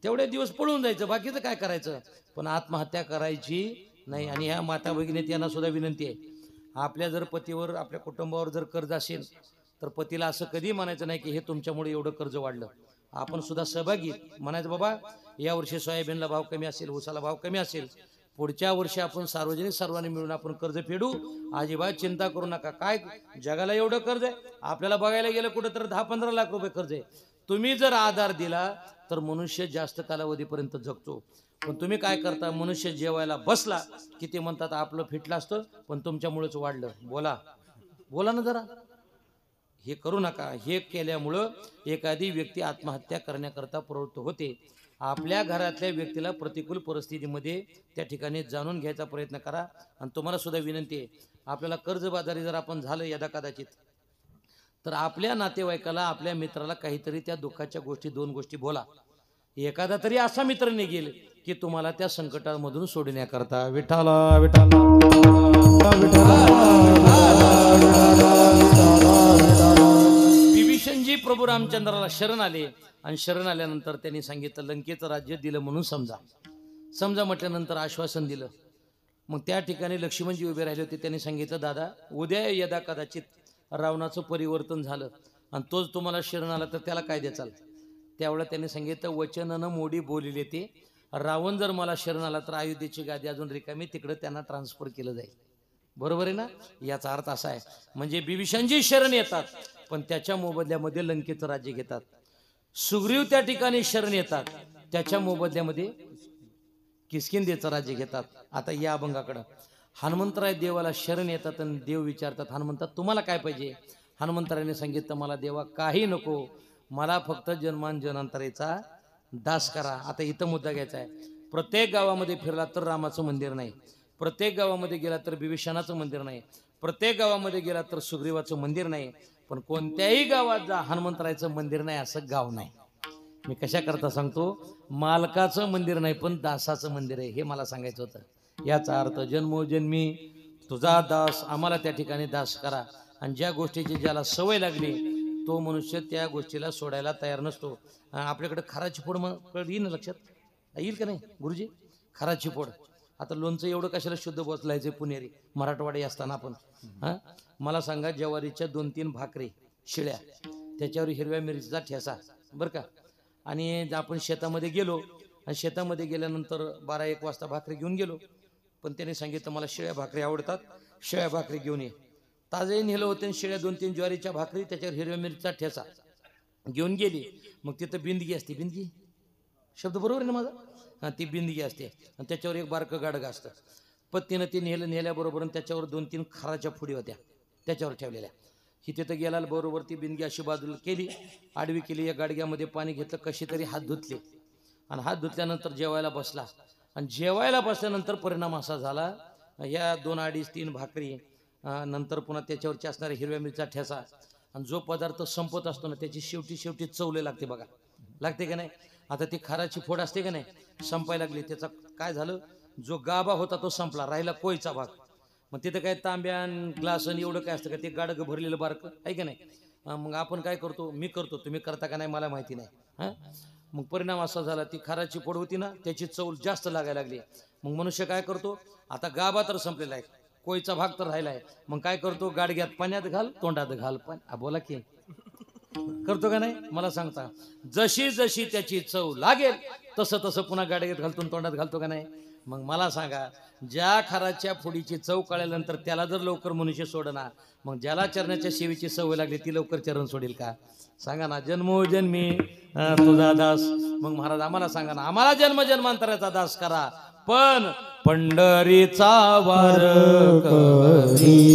तेवढे दिवस पळून जायचं, बाकीचं काय करायचं, पण आत्महत्या करायची नाही. आणि ह्या माता भगिनीत यांना सुद्धा विनंती आहे, आपल्या जर पतीवर, आपल्या कुटुंबावर जर कर्ज असेल तर पतीला असं कधी म्हणायचं नाही की हे तुमच्यामुळे एवढं कर्ज वाढलं. आपण सुद्धा सहभागी म्हणायचं, बाबा या वर्षी सोयाबीनला भाव कमी असेल, ऊसाला भाव कमी असेल, पुढच्या वर्षी आपण सार्वजनिक सर्वांनी मिळून आपण कर्ज फेडू, अजिबात चिंता करू नका. काय जगाला एवढं कर्ज आहे, आपल्याला बघायला गेलं कुठं तर 10-15 लाख रुपये कर्ज आहे. तुम्ही जर आधार दिला तर मनुष्य जास्त कालावधीपर्यंत जगतो. पण तुम्ही काय करता, मनुष्य जेवायला बसला की ते म्हणतात आपलं फिटलं असतं पण तुमच्यामुळेच वाढलं. बोला ना जरा. हे करू नका. हे केल्यामुळं एखादी व्यक्ती आत्महत्या करण्याकरता प्रवृत्त होते. आपल्या घरातल्या व्यक्तीला प्रतिकूल परिस्थितीमध्ये त्या ठिकाणी जाणून घ्यायचा प्रयत्न करा. आणि तुम्हाला सुद्धा विनंती आहे, आपल्याला कर्जबाजारी जर आपण झालं यदा कदाचित, तर आपल्या नातेवाईकाला, आपल्या मित्राला काहीतरी त्या दुःखाच्या गोष्टी, 2 गोष्टी बोला. एखादा तरी असा मित्र निघेल की तुम्हाला त्या संकटामधून सोडण्याकरता. विठाला विठाला बिभीषणजी प्रभू रामचंद्राला शरण आले आणि शरण आल्यानंतर त्यांनी सांगितलं लंकेचं राज्य दिलं म्हणून समजा म्हटल्यानंतर आश्वासन दिलं. मग त्या ठिकाणी लक्ष्मणजी उभे राहिले होते. त्यांनी सांगितलं, दादा उद्या यदा कदाचित रावणाचं परिवर्तन झालं आणि तोच तुम्हाला शरण आला तर त्याला काय द्याचाल? त्यावेळेला त्यांनी सांगितलं, वचननं मोडी बोलिले ते, रावण जर मला शरण आला तर अयोध्येची गादी अजून रिकामी, तिकडे त्यांना ट्रान्सफर केलं जाईल. बरोबर आहे ना? याचा अर्थ असा आहे, म्हणजे बिभीषणजी शरण येतात पण त्याच्या मोबदल्यामध्ये लंकेचं राज्य घेतात. सुग्रीव त्या ठिकाणी शरण येतात, त्याच्या मोबदल्यामध्ये किष्किंधेचं राज्य घेतात. आता या अभंगाकडं, हनुमंतराय देवाला शरण येतात आणि देव विचारतात, हनुमंता तुम्हाला काय पाहिजे? हनुमंतरायाने सांगितलं, मला देवा काही नको, मला फक्त जन्मांतराचा दास करा. आता इथं मुद्दा घ्यायचा आहे. प्रत्येक गावामध्ये फिरला तर रामाचं मंदिर नाही, प्रत्येक गावामध्ये गेला तर बिभीषणाचं मंदिर नाही, प्रत्येक गावामध्ये गेला तर सुग्रीवाचं मंदिर नाही, पण कोणत्याही गावात जा हनुमंतरायचं मंदिर नाही असं गाव नाही. मी कशा करता सांगतो, मालकाचं मंदिर नाही पण दासाचं मंदिर आहे, हे मला सांगायचं होतं. याचा अर्थ जन्मोजन्मी तुझा दास, आम्हाला त्या ठिकाणी दास करा. आणि ज्या गोष्टीची ज्याला सवय लागली तो मनुष्य त्या गोष्टीला सोडायला तयार नसतो. आपल्याकडे खाराची फोड येईल ना लक्षात? येईल का नाही गुरुजी? खराची फोड. आता लोणचं एवढं कशाला शुद्ध बोचलायचं पुणेरी मराठवाडी असताना आपण? हा, मला सांगा, ज्वारीच्या 2-3 भाकरी शिळ्या, त्याच्यावर हिरव्या मिरचीचा ठेसा, बरं का. आणि आपण शेतामध्ये गेलो, आणि शेतामध्ये गेल्यानंतर 12-1 वाजता भाकरी घेऊन गेलो, पण त्याने सांगितलं मला शिळ्या भाकरी आवडतात, शिळ्या भाकरी घेऊन ये. ताजंही नेलं होतं, शिळ्या 2-3 ज्वारीच्या भाकरी, त्याच्यावर हिरव्या मिरचीचा ठेसा घेऊन गेली. मग तिथं बिंदगी असते, बिंदगी शब्द बरोबर आहे ना माझा? हां, ती बिंदगी असते, आणि त्याच्यावर एक बारकं गाडगं असतं. पत्तीनं ती नेल्याबरोबर, आणि त्याच्यावर 2-3 खाराच्या फुडी होत्या त्याच्यावर ठेवलेल्या. ही तिथं गेला बरोबर ती बिंदगी अशी बाजूला केली, आडवी केली, या गाडग्यामध्ये पाणी घेतलं, कशी तरी हात धुतले, आणि हात धुतल्यानंतर जेवायला बसला. आणि जेवायला बसल्यानंतर परिणाम असा झाला, या 2, 2.5, 3 भाकरी, नंतर पुन्हा त्याच्यावरची असणाऱ्या हिरव्या मिरचा ठेसा, आणि जो पदार्थ संपत असतो ना त्याची शेवटी चवले लागते बघा, लागते का नाही? आता ती खाराची फोड असते का नाही, संपायला लागली. त्याचा काय झालं, जो गाभा होता तो संपला, राहिला कोयचा भाग. मग तिथं काय तांब्यान ग्लास आणि एवढं काय असतं का, ते गाडगं भरलेलं बारकं आहे का नाही? मग आपण काय करतो, मी करतो, तुम्ही करता का नाही मला माहिती नाही. हां, मग परिणाम असा झाला, ती खाराची फोड होती ना त्याची चव जास्त लागायला लागली. मग मनुष्य काय करतो, आता गाभा तर संपलेला आहे, कोयचा भाग तर राहिला आहे, मग काय करतो, गाडग्यात पाण्यात घाल, तोंडात घाल. पण बोला की करतो का नाही मला सांगता? जशी जशी त्याची चव लागेल तसं पुन्हा गाडग्यात घालतो, तोंडात घालतो का नाही? मग मला सांगा, ज्या खाराच्या फोडीची चव कळल्यानंतर त्याला जर लवकर मनुष्य सोडणार, मग ज्याला चरणाच्या शेवीची सवय लागली ती लवकर चरण सोडेल का? सांगा ना. जन्मोजन्मी तुझा दास. मग महाराज आम्हाला सांगा ना, आम्हाला जन्मजन्मांतराचा दास करा, पण पंढरीचा वार करी.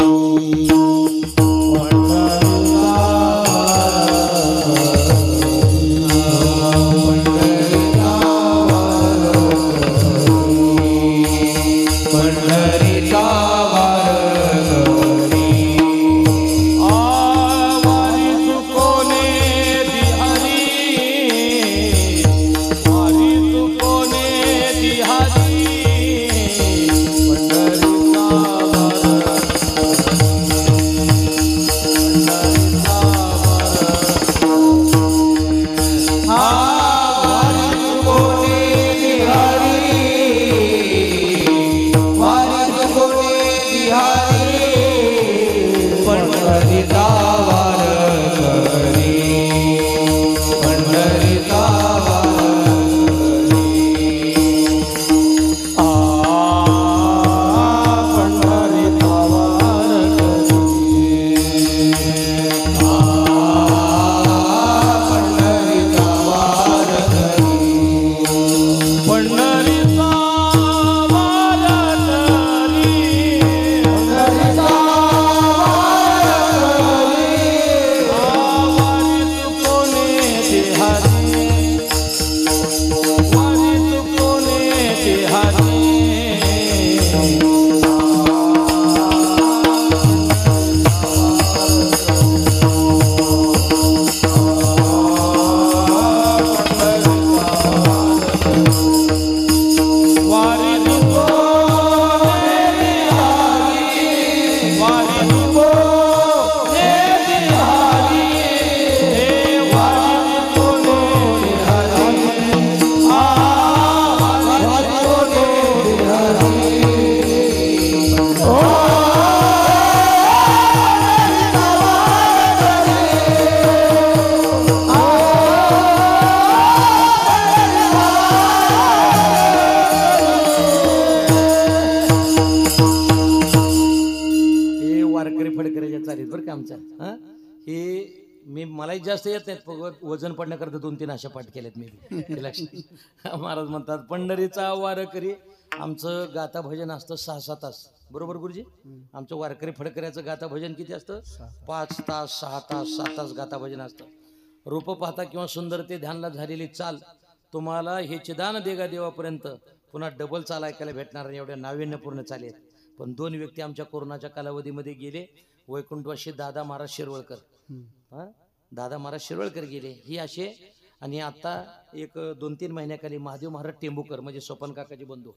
मलाही जास्त येत नाहीत, वजन पडण्याकरता 2-3 अशा पाठ केल्यात मी. महाराज म्हणतात पंढरीचा वारकरी. आमचं गाथा भजन असतं 6-6 तास, बरोबर गुरुजी? आमचं वारकरी फडकऱ्याचं गाथा भजन किती असतं? 5 तास, 6 तास, 7 तास गाथा भजन असतं. रूप पाहता किंवा सुंदरते ध्यानला झालेली चाल तुम्हाला हे चिदान देगा देवापर्यंत पुन्हा डबल चाल ऐकायला भेटणार नाही, एवढ्या नाविन्यपूर्ण चालेल. पण 2 व्यक्ती आमच्या कोरोनाच्या कालावधीमध्ये गेले, वैकुंठवासी दादा महाराज शिरवळकर. दादा महाराज शिरवळकर गेले, ही असे. आणि आता एक 2-3 महिन्याखाली महादेव महाराज टेंबूकर, म्हणजे सोपन काकाचे बंधू,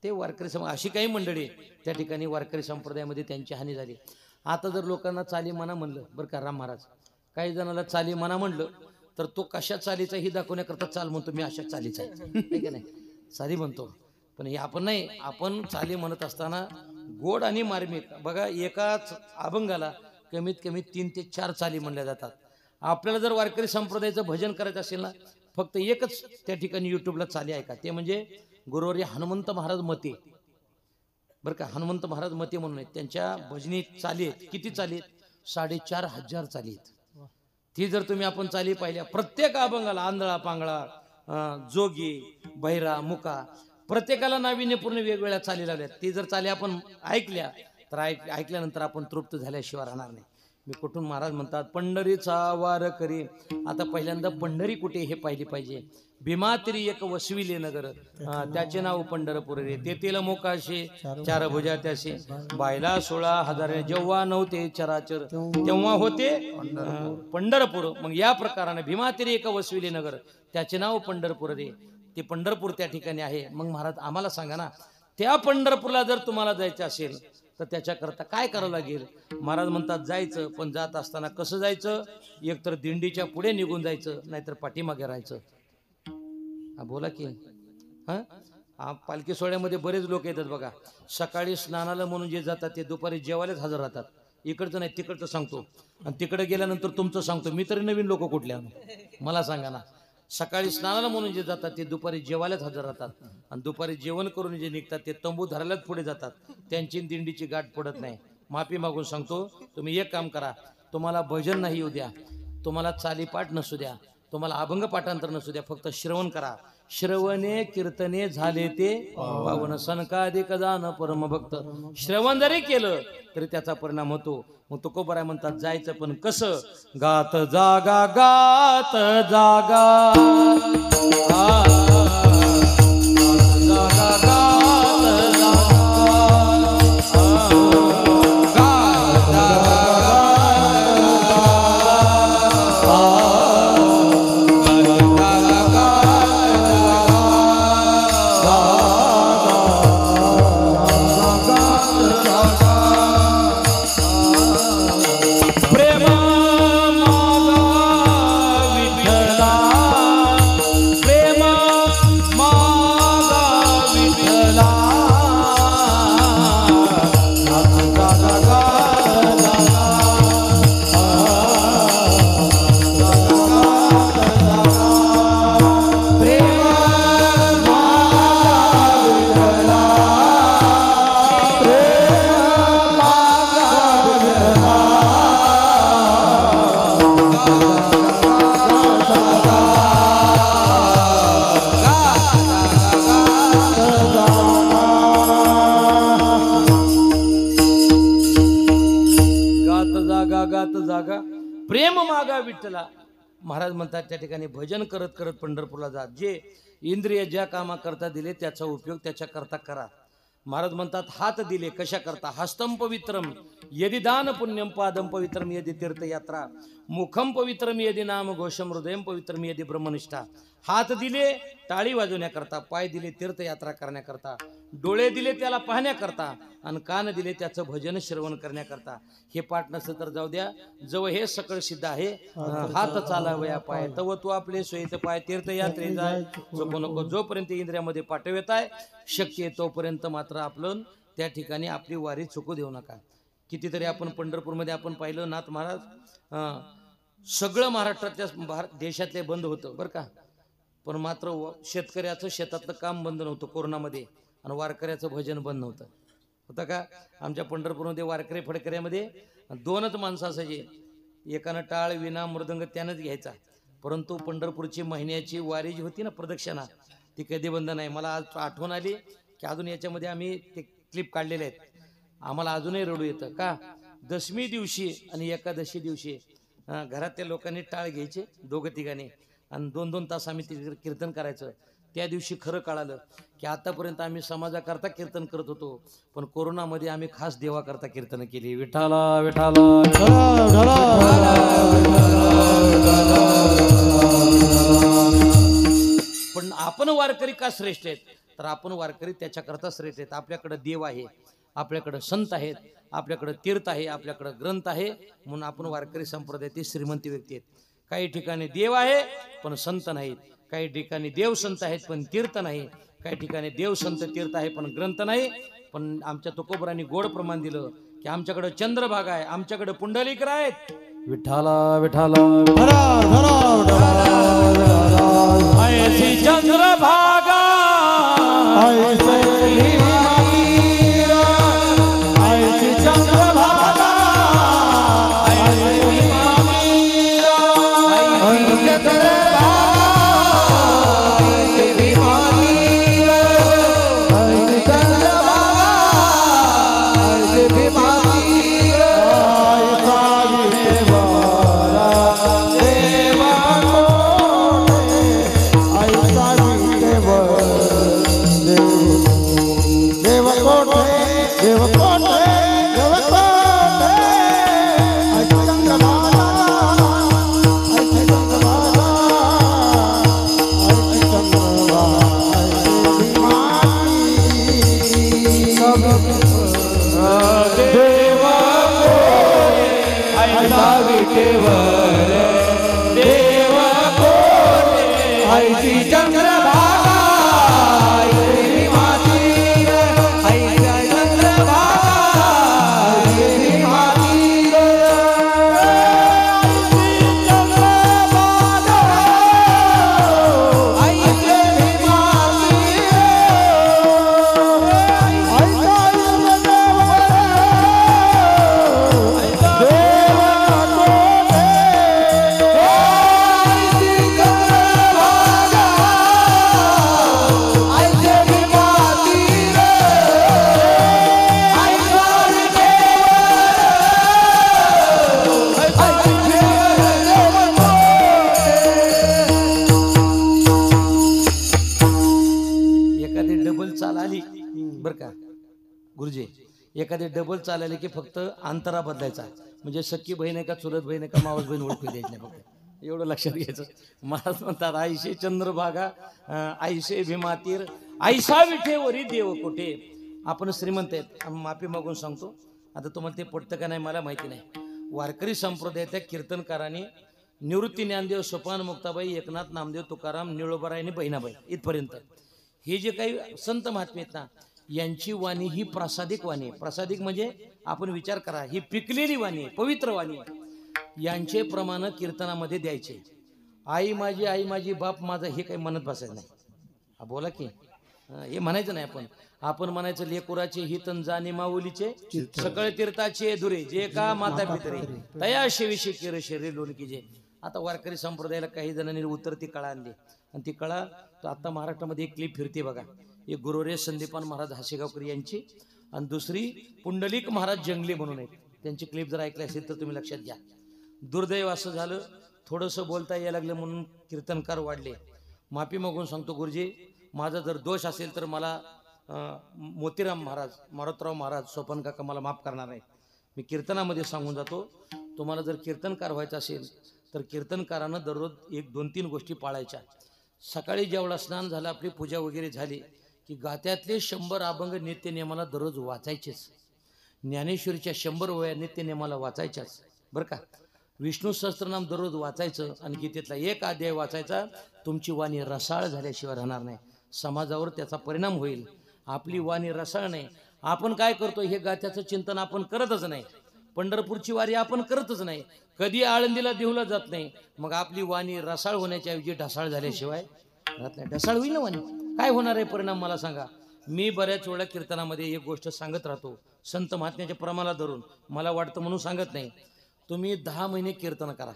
ते वारकरी अशी काही मंडळी त्या ठिकाणी वारकरी संप्रदायामध्ये त्यांची हानी झाली. आता जर लोकांना चाली म्हणा म्हणलं, बरं का राम महाराज, काही जणांना चाली म्हणा म्हणलं तर तो कशा चालीचा ही दाखवण्याकरता चाल म्हणतो, मी अशा चालीचा आहे का नाही? चाली म्हणतो, पण हे आपण नाही, आपण चाली म्हणत असताना गोड आणि मार्मिक बघा, एकाच अभंगाला कमीत कमी 3 ते 4 चाली म्हणल्या जातात. आपल्याला जर वारकरी संप्रदायाचं भजन करायचं असेल ना, फक्त एकच त्या ठिकाणी युट्यूबला चाली ऐका, ते म्हणजे गुरुवर्य हनुमंत महाराज मते, बरं का. हनुमंत महाराज मते म्हणून आहेत, त्यांच्या भजनी चाली आहेत. किती चाली आहेत? 4,500 चाली आहेत. ती जर तुम्ही आपण चाली पाहिल्या, प्रत्येक अभंगाला आंधळा पांगळा, जोगी, बहिरा, मुका, प्रत्येकाला नाविन्यपूर्ण वेगवेगळ्या चाली लावल्यात. ती जर चाली आपण ऐकल्या तर ऐकल्यानंतर आपण तृप्त झाल्याशिवाय राहणार नाही. मी कुठून महाराज म्हणतात, पंढरीचा वार करी. आता पहिल्यांदा पंढरी कुठे हे पाहिली पाहिजे. भीमातिरी एक वसविले नगर, त्याचे नाव पंढरपूर रे. तेथील मोकाशे 4 भुजा त्याशे, बायला 16,000 जेव्हा नव्हते चराचर तेव्हा होते पंढरपूर. मग या प्रकाराने भीमातिरी एक वसविले नगर, त्याचे नाव पंढरपूर रे. ते पंढरपूर त्या ठिकाणी आहे. मग महाराज आम्हाला सांगा ना, त्या पंढरपूरला जर तुम्हाला जायचं असेल तर त्याच्याकरता काय करावं लागेल? महाराज म्हणतात जायचं, पण जात असताना कसं जायचं? एकतर दिंडीच्या पुढे निघून जायचं, नाहीतर पाठीमागे राहायचं. बोला की पालखी सोहळ्यामध्ये बरेच लोक येतात बघा. सकाळी स्नानाला म्हणून जे जातात ते दुपारी जेवायलाच हजर राहतात. इकडचं नाही तिकडचं सांगतो, आणि तिकडे गेल्यानंतर तुमचं सांगतो. मी तरी नवीन लोक कुठल्या मला सांगा ना. सकाळी स्नानाला म्हणून जे जातात ते दुपारी जेवायलाच हजर राहतात, आणि दुपारी जेवण करून जे निघतात ते तंबू धरायलाच पुढे जातात. त्यांची दिंडीची गाठ पडत नाही. माफी मागून सांगतो, तुम्ही एक काम करा, तुम्हाला भजन नाही येऊ द्या, तुम्हाला चालीपाठ नसू द्या, तुम्हाला अभंग पाठांतर नसू द्या, फक्त श्रवण करा. श्रवणे कीर्तने झाले ते पावन, सनकाधिक जान परमभक्त. श्रवण जरी केलं तरी त्याचा परिणाम होतो. मग तुकोबराय म्हणतात जायचं, पण कसं? गात जागा गात जागा, प्रेम मागा विठ्ठला. महाराज म्हणतात त्या ठिकाणी भजन करत करत पंढरपूरला जा. जे इंद्रिय ज्या कामा करता दिले त्याचा उपयोग त्याच्या करता करा. महाराज म्हणतात हात दिले कशा करता? हस्तम पवित्रम यदि दान पुण्यम, पादम पवित्रम यदि तीर्थयात्रा, मुखम पवित्रम यदि नाम घोषम, हृदयम पवित्रम यदि ब्रह्मनिष्ठा. हात दिले टाळी वाजवण्याकरता, पाय दिले तीर्थयात्रा करण्याकरता, डोळे दिले त्याला पाहण्याकरता, आणि कान दिले त्याचं भजन श्रवण करण्याकरता. हे पाठ नसतं तर जाऊ द्या. जवळ हे सकळ सिद्ध आहे, हात चालावया पाय तव तू आपले सोयीत पाय, तीर्थयात्रे जाय झोपू नको. जोपर्यंत इंद्रियामध्ये पाठवत आहे शक्य आहे तोपर्यंत मात्र आपण त्या ठिकाणी आपली वारी चुकू देऊ नका. कितीतरी आपण पंढरपूरमध्ये आपण पाहिलं, नाथ महाराज सगळं महाराष्ट्रातल्या देशातले बंद होतं बरं का, पण मात्र शेतकऱ्याचं शेतातलं काम बंद नव्हतं कोरोनामध्ये, आणि वारकऱ्याचं भजन बंद नव्हतं. होतं का? आमच्या पंढरपूरमध्ये वारकरी फडकऱ्यामध्ये 2च माणसं असायची. एकानं टाळ विना मृदंग त्यानंच घ्यायचा. परंतु पंढरपूरची महिन्याची वारी जी होती ना प्रदक्षिणा, ती कधी बंद नाही. मला आज आठवण आली की अजून याच्यामध्ये आम्ही ते क्लिप काढलेले आहेत. आम्हाला अजूनही रडू येतं का? दशमी दिवशी आणि एकादशी दिवशी घरातल्या लोकांनी टाळ घ्यायचे 2-3, आणि 2-2 तास आम्ही ते कीर्तन करायचं. त्या दिवशी खरं कळालं की आतापर्यंत आम्ही समाजाकरता कीर्तन करत होतो, पण कोरोनामध्ये आम्ही खास देवाकरता कीर्तन केली. विठाला विठाला पण आपण वारकरी का श्रेष्ठ आहेत? तर आपण वारकरी त्याच्याकरता श्रेष्ठ आहेत. आपल्याकडे देव आहे, आपल्याकडे संत आहेत, आपल्याकडे तीर्थ आहे, आपल्याकडे ग्रंथ आहे, म्हणून आपण वारकरी संप्रदायातील श्रीमंत व्यक्ती आहेत. काही ठिकाणी देव आहे पण संत नाहीत, काही ठिकाणी देव संत आहेत पण तीर्थ नाही, काही ठिकाणी देव संत तीर्थ आहे पण ग्रंथ नाही. पण आमच्या तुकोबरांनी गोड प्रमाण दिलं की आमच्याकडे चंद्रभागा आहे, आमच्याकडे पुंडलिक आहेत. विठाला विठाला ऐसी चंद्रभागा ऐसी चंद्रभागा गुरुजी. एखादी डबल चालले की फक्त अंतरा बदलायचा, म्हणजे सख्खी बहीण आहे का चुलत बहीण आहे का मावस बहीण ओळखू द्यायची नाही, फक्त एवढं लक्षात घ्यायचं. महाराज म्हणतात आईशे चंद्रभागा आईशे भीमातीर आईसा विठेवरी देव कोठे. आपण श्रीमंत आहेत, माफी मागून सांगतो. आता तुम्हाला ते पटतं का नाही मला माहिती नाही. वारकरी संप्रदायाच्या कीर्तनकारांनी निवृत्ती ज्ञानदेव, सोपान मुक्ताबाई, एकनाथ नामदेव, तुकाराम, निळोबाराय आणि बहिणाबाई इथपर्यंत हे जे काही संत महात्मे आहेत ना, यांची वाणी ही प्रासादिक वाणी आहे. प्रासादिक म्हणजे आपण विचार करा, ही पिकलेली वाणी आहे, पवित्र वाणी आहे. यांचे प्रमाण कीर्तनामध्ये द्यायचे. आई माझी बाप माझा हे काही म्हणत बसायचं नाही. बोला की हे म्हणायचं नाही. आपण म्हणायचं लेकुराचे हितन जाणे माऊलीचे सकळ तीर्थाचे दुरे जे का माता पितरे तया शेविषे केर शरीर लोणकी जे. आता वारकरी संप्रदायाला काही जणांनी उत्तर ती कळा आणली, आणि ती कळा तर आता महाराष्ट्रामध्ये एक क्लिप फिरते बघा. एक गुरुरे संदीपान महाराज हासेगावकर यांची, आणि दुसरी पुंडलिक महाराज जंगले म्हणून आहेत, त्यांची क्लिप जर ऐकली असेल तर तुम्ही लक्षात घ्या. दुर्दैव असं झालं, थोडंसं बोलता यायला लागलं म्हणून कीर्तनकार वाढले. माफी मागून सांगतो गुरुजी, माझा जर दोष असेल तर मला मोतीराम महाराज, मारुतराव महाराज, सोपन काका मला माफ करणार नाही. मी कीर्तनामध्ये सांगून जातो, तुम्हाला जर कीर्तनकार व्हायचं असेल तर कीर्तनकारानं दररोज 1-2-3 गोष्टी पाळायच्या. सकाळी जेवढा स्नान झालं, आपली पूजा वगैरे झाली की गात्यातले 100 अभंग नित्यनेमाला दररोज वाचायचेच. ज्ञानेश्वरीच्या 100 वया नित्यनेमाला वाचायच्याच बरं का. विष्णू सहस्त्रनाम दररोज वाचायचं, आणि गीतेतला एक अध्याय वाचायचा. तुमची वाणी रसाळ झाल्याशिवाय राहणार नाही, समाजावर त्याचा परिणाम होईल. आपली वाणी रसाळ नाही. आपण काय करतो, हे गात्याचं चिंतन आपण करतच नाही. पंढरपूरची वारी आपण करतच नाही, कधी आळंदीला देऊला जात नाही. मग आपली वाणी रसाळ होण्याच्या ऐवजी ढसाळ झाल्याशिवाय राहत नाही. ढसाळ होईल ना वाणी, काय होणार आहे परिणाम मला सांगा. मी बऱ्याच वेळा कीर्तनामध्ये एक गोष्ट सांगत राहतो, संत महात्म्याच्या प्रमाणाला धरून, मला वाटतं म्हणून सांगत नाही. तुम्ही 10 महिने कीर्तन करा,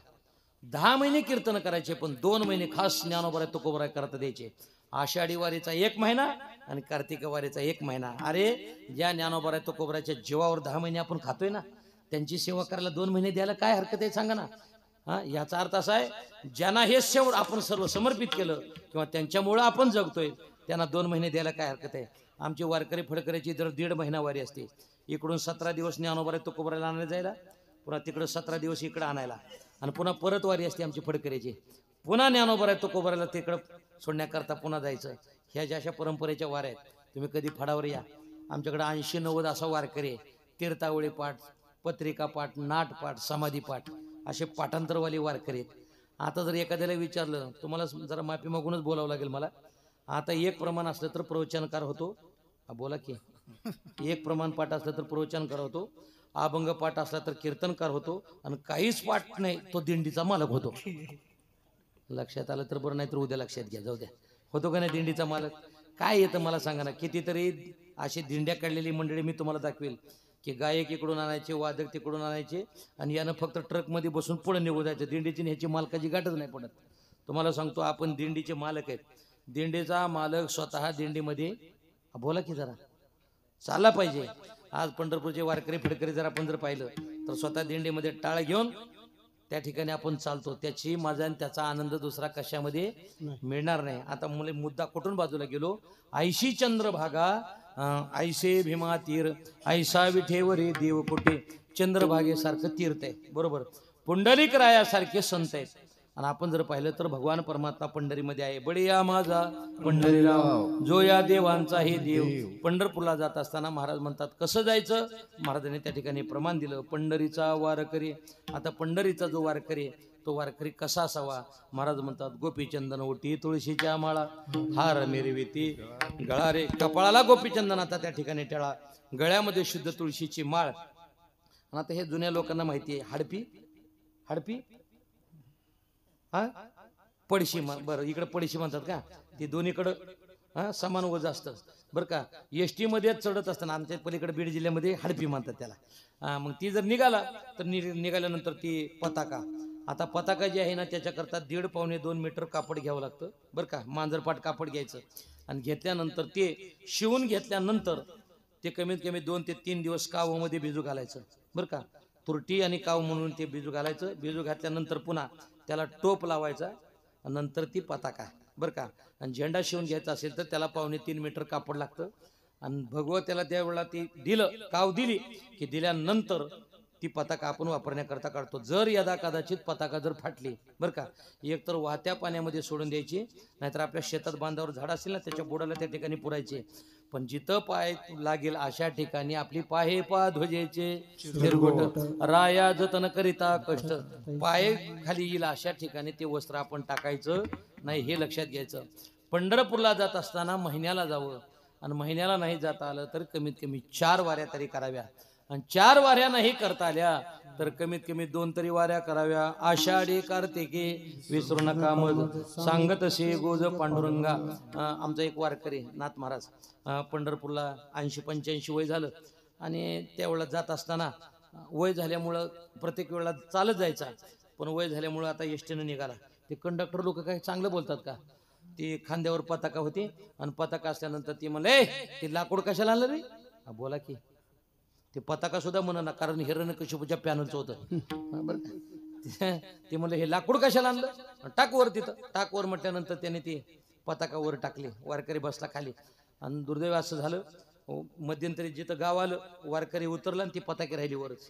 10 महिने कीर्तन करायचे, पण 2 महिने खास ज्ञानोबराय तुकोबराय करता द्यायचे. आषाढी वारीचा 1 महिना आणि कार्तिक वारीचा 1 महिना. अरे ज्या ज्ञानोबराय तुकोबरायच्या जीवावर 10 महिने आपण खातोय ना, त्यांची सेवा करायला 2 महिने द्यायला काय हरकत आहे सांगा ना. याचा अर्थ असा आहे, ज्यांना हे सेवा आपण सर्व समर्पित केलं किंवा त्यांच्यामुळं आपण जगतोय, त्यांना 2 महिने द्यायला काय हरकत आहे. आमची वारकरी फडकऱ्याची जर 1.5 महिना वारी असते. इकडून 17 दिवस ज्ञानोबराय तुकोबरायला आणायला जायला, पुन्हा तिकडं 17 दिवस इकडं आणायला, आणि पुन्हा परत वारी असते आमची फडकऱ्याची. पुन्हा ज्ञानोबराय तुकोबरायला तिकडं सोडण्याकरता पुन्हा जायचं. ह्या ज्या अशा परंपरेच्या वाऱ्या आहेत. तुम्ही कधी फडावर या, आमच्याकडे 80-90 असा वारकरी आहे. तीर्थावळी पाठ, पत्रिका पाठ, नाट पाठ, समाधी पाठ, असे पाठांतरवाली वारकरी आहेत. आता जर एखाद्याला विचारलं, तुम्हाला जरा माफी मागूनच बोलावं लागेल मला, आता एक प्रमाण असलं तर प्रवचनकार होतो. बोला की. एक प्रमाण पाठ असलं तर प्रवचनकार होतो, अभंग पाठ असला तर कीर्तनकार होतो, आणि काहीच पाठ नाही तो दिंडीचा मालक होतो. लक्षात आलं तर बरं, नाही तर उद्या लक्षात घ्या. जाऊ द्या. होतो का नाही दिंडीचा मालक? काय येतं मला सांगा ना. कितीतरी अशी दिंड्या काढलेली मंडळी मी तुम्हाला दाखवेल की गायक इकडून आणायचे, वादक तिकडून आणायचे, आणि यानं फक्त ट्रकमध्ये बसून पुढे निघून जायचं. दिंडीची ह्याची मालकाची गाठच नाही पडत. तुम्हाला सांगतो, आपण दिंडीचे मालक आहेत. दिंडीचा मालक स्वतः दिंडीमध्ये, बोला की जरा, चालला पाहिजे. आज पंढरपूरचे वारकरी फिडकरी जर आपण जर पाहिलं तर स्वतः दिंडीमध्ये टाळ घेऊन त्या ठिकाणी आपण चालतो. त्याची मजा आणि त्याचा आनंद दुसरा कशामध्ये मिळणार नाही. आता मुले मुद्दा कुठून बाजूला गेलो. ऐशी चंद्रभागा ऐसे भीमा तीर, ऐसा विठेवरे देव कुठे. चंद्रभागेसारखं तीर्थ आहे, बरोबर. पुंडलिक रायासारखे संत आहेत. आणि आपण जर पाहिलं तर भगवान परमात्मा पंढरीमध्ये आहे. बडिया माझा पंढरीराव, जो या देवांचा हे देव. पंढरपूरला जात असताना महाराज म्हणतात कसं जायचं. महाराजांनी त्या ठिकाणी प्रमाण दिलं, पंढरीचा वारकरी. आता पंढरीचा जो वारकरी, तो वारकरी कसा असावा. महाराज म्हणतात, गोपीचंदन ओटी तुळशीच्या माळा, हार मिरविती गळा रे. कपाळाला गोपीचंदन आता त्या ठिकाणी टेळा, गळ्यामध्ये शुद्ध तुळशीची माळ. आणि आता हे जुन्या लोकांना माहिती आहे. हडपी, हडपी हा पडशी. बरं, इकडे पडशी म्हणतात का. ती दोन्हीकडं समान वज असतं बरं का. एसटी मध्ये चढत असताना आमच्या पलीकडे बीड जिल्ह्यामध्ये हडपी म्हणतात त्याला. मग ती जर निघाला तर निघाल्यानंतर ती पताका. आता पताका जी आहे ना, त्याच्याकरता 1.5 पावणे 2 मीटर कापड घ्यावं लागतं बरं का. मांजरपाट कापड घ्यायचं, आणि घेतल्यानंतर ते शिवून घेतल्यानंतर ते कमीत कमी 2 ते 3 दिवस कावमध्ये भिजू घालायचं बरं का. तुरटी आणि काव म्हणून ते भिजू घालायचं. भिजू घातल्यानंतर पुन्हा त्याला टोप लावायचा, नंतर ती पताका बरं का. आणि झेंडा शिवून घ्यायचा असेल तर त्याला 2.25 मीटर कापड लागतं. आणि भगवत त्याला त्यावेळेला ती दिलं, काव दिली की दिल्यानंतर ती पताका आपण वापरण्याकरता काढतो. जर यदा कदाचित पताका जर फाटली बरं का, एक तर वाहत्या पाण्यामध्ये सोडून द्यायची, नाहीतर आपल्या शेतात बांधावर झाड असेल ना त्याच्या बुडाला त्या ठिकाणी पुरायचे. पण जिथं पाय लागेल अशा ठिकाणी आपली पाहे पा ध्वजेचे चिरगोट, राया जतन करिता कष्ट. पाय खाली येईल अशा ठिकाणी ते वस्त्र आपण टाकायचं नाही, हे लक्षात घ्यायचं. पंढरपूरला जात असताना महिन्याला जावं, आणि महिन्याला नाही जाता आलं तर कमीत कमी 4 वाऱ्या तरी कराव्या. आणि 4 वाऱ्या नाही करता आल्या तर कमीत कमी 2 तरी वाऱ्या कराव्या. आषाढी कार्तिके विसरू नका मज, सांगत असे गोज पांडुरंगा. आमचा एक वारकरी नाथ महाराज पंढरपूरला 80-85 वय झालं, आणि त्यावेळेला जात असताना वय झाल्यामुळं प्रत्येक वेळेला चालत जायचा, पण वय झाल्यामुळं आता एसटीनं निघाला. ते कंडक्टर लोक काय चांगलं बोलतात का. ते खांद्यावर पताका होती, आणि पताका असल्यानंतर ती म्हणले, ते लाकूड कशाला आणलं रे. बोला की. ते पताका सुद्धा म्हणा ना, कारण हिरण्यकशिपूच्या पॅनलचं होतं बरं का. ते म्हणलं हे लाकूड कशाला आणलं, टाक वर. तिथं टाक वर म्हटल्यानंतर त्याने ती पताका वर टाकली. वारकरी बसला खाली, आणि दुर्दैव असं झालं, मध्यंतरी जिथं गाव आलं वारकरी उतरला आणि ती पताकी राहिली वरच.